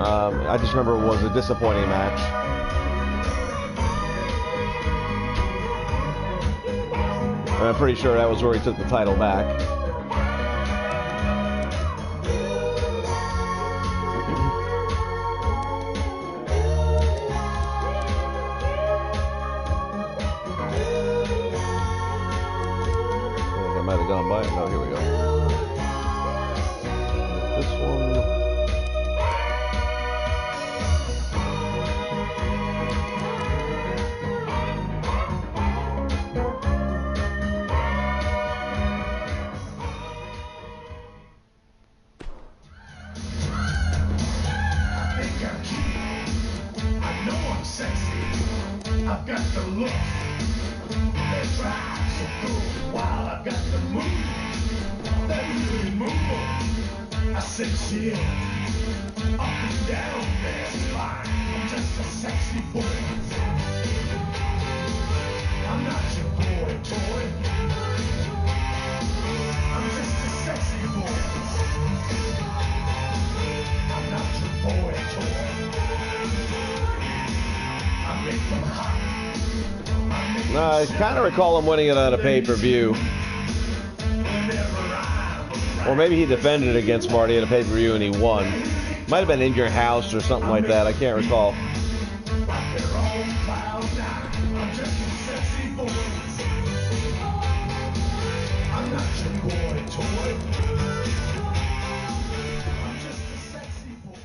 Speaker 1: I just remember it was a disappointing match. And I'm pretty sure that was where he took the title back. I might have gone by it. No, here we go. This one.
Speaker 2: I think I'm cute. I know I'm sexy. I've got the look. They try to go wild. I've got the move. They really move. I said shit. Up and down, that's fine. I'm just a sexy boy. I'm not your boy toy. I'm just a sexy boy. I'm not your boy toy. I make them hot.
Speaker 1: I kind of recall him winning it on a pay-per-view. Or maybe he defended against Marty at a pay-per-view and he won. Might have been In Your House or something like that. I can't recall.
Speaker 2: I'm not your boy toy. I'm just a sexy boy.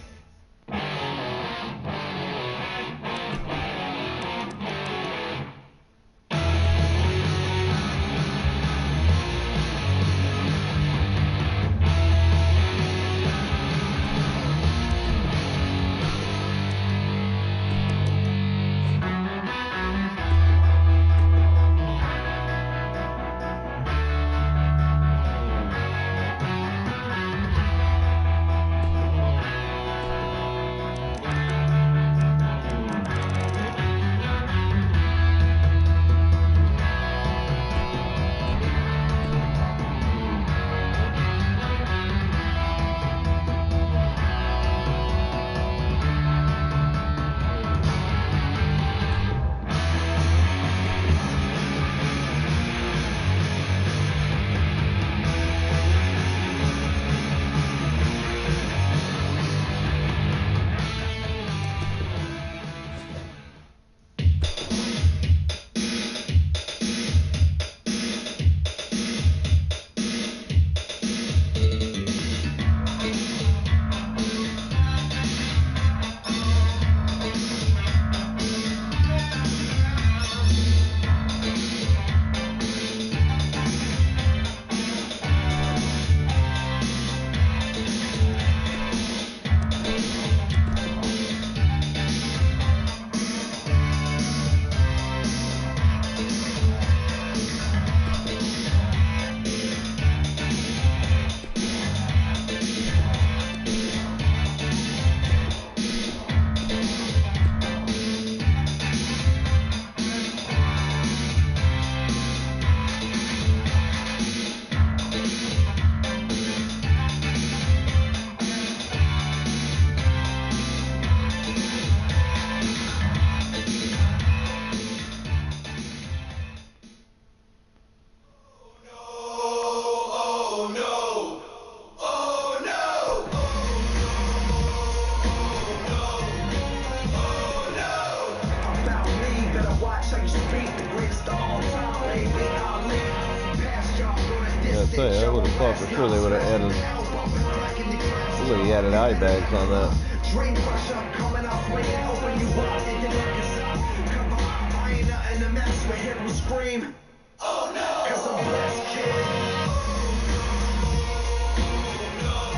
Speaker 1: I'd say, I would have thought for sure they would have added, somebody added eye bags on that.
Speaker 2: Drain pressure coming off when you open you up and you look yourself. Come on, I ain't nothing to mess with. Hear them scream. Oh no! 'Cause I'm blessed, kid. Oh no!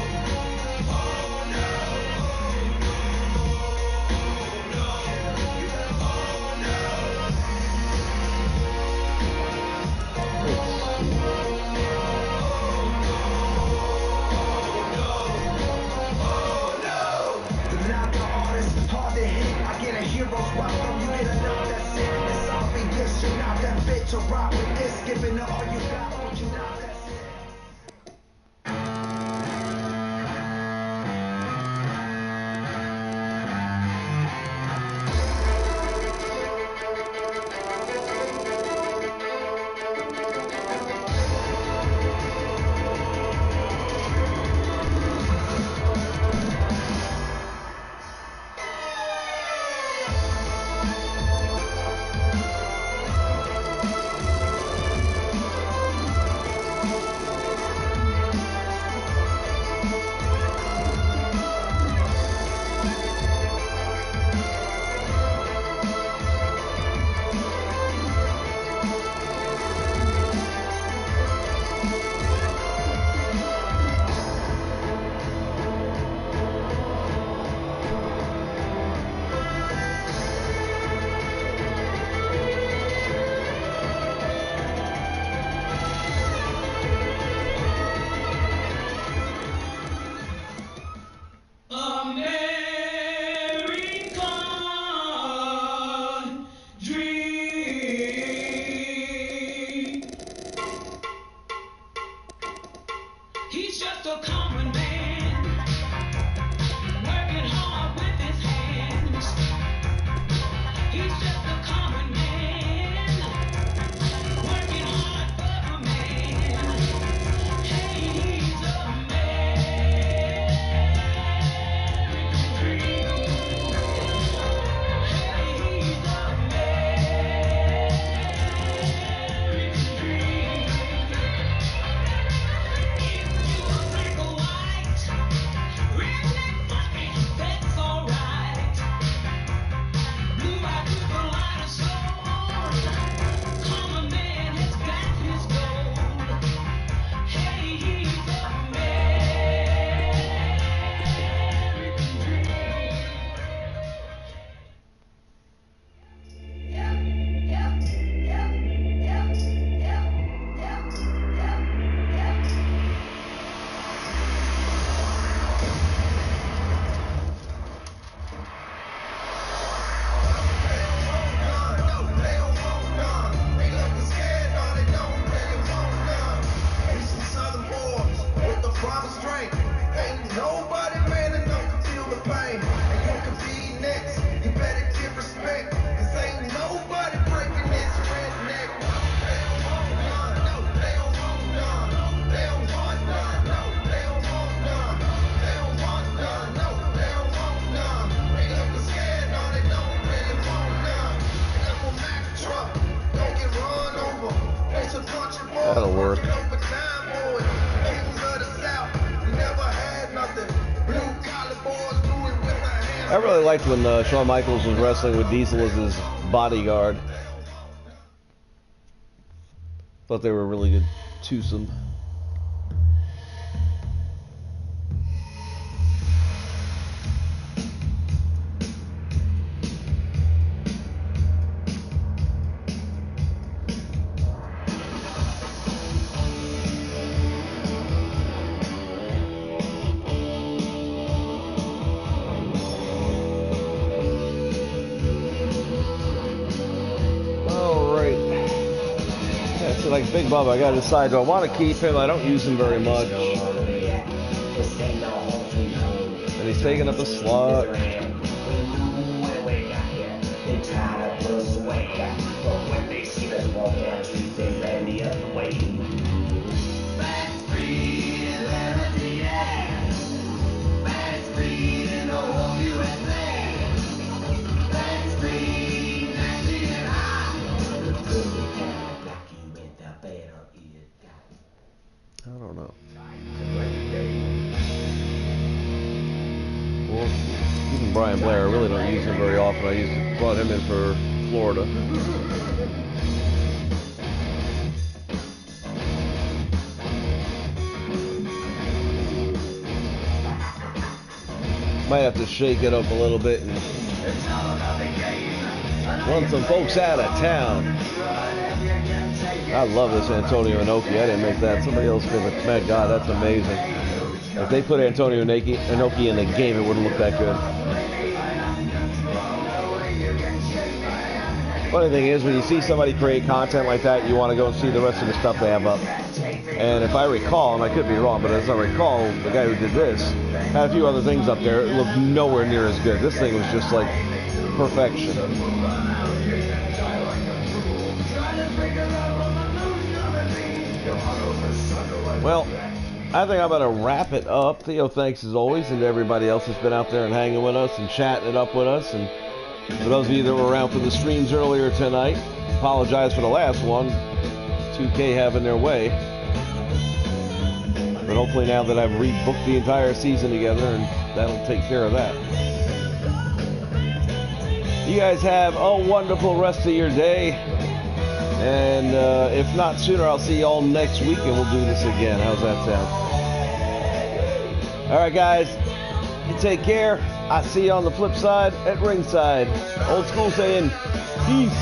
Speaker 2: to rock with this, giving it all you got, but you not, that's it.
Speaker 4: American dream. He's just a common man, working hard with his hands. He's just a common man, working hard for a man. Hey, he's a American dream. Hey, he's a American dream. If you are black or white, redneck, funky, that's alright. Blue-eyed people, light of soul. Common man has got his gold. Hey, he's a American dream.
Speaker 2: Nobody man enough to feel the pain. And you can be next. You better give respect. Cause ain't nobody breaking this redneck. They don't want none. No, they don't want none. They don't want none. No, they don't want none. They don't want none. No, they don't want none. They looking scared. No, they don't really want none. They up on Mack truck. Don't get run over. It's a bunch of boys.
Speaker 1: That'll work.
Speaker 2: working overtime, boys. Kings of the South. We never had nothing. Blue collar boys do it with our hands.
Speaker 1: I really liked when Shawn Michaels was wrestling with Diesel as his bodyguard. Thought they were a really good twosome. Alright. Yeah, so like Big Bubba, I gotta decide, do I want to keep him? I don't use him very much. And he's taking up a slot. I don't know. Well, even Brian Blair, I really don't use him very often. I brought him in for Florida. Might have to shake it up a little bit and run some folks out of town. I love this Antonio Inoki. I didn't make that. Somebody else did, but man, God, that's amazing. If they put Antonio Inoki in the game, it wouldn't look that good. Funny thing is, when you see somebody create content like that, you want to go and see the rest of the stuff they have up. And if I recall, and I could be wrong, but as I recall, the guy who did this had a few other things up there. It looked nowhere near as good. This thing was just like perfection. Well, I think I'm going to wrap it up. Theo, thanks as always, and to everybody else that's been out there and hanging with us and chatting it up with us. And for those of you that were around for the streams earlier tonight, apologize for the last one. 2K having their way. But hopefully now that I've rebooked the entire season together, and that'll take care of that. You guys have a wonderful rest of your day. And if not sooner, I'll see you all next week, and we'll do this again. How's that sound? All right, guys. You take care. I'll see you on the flip side at ringside. Old school saying, peace.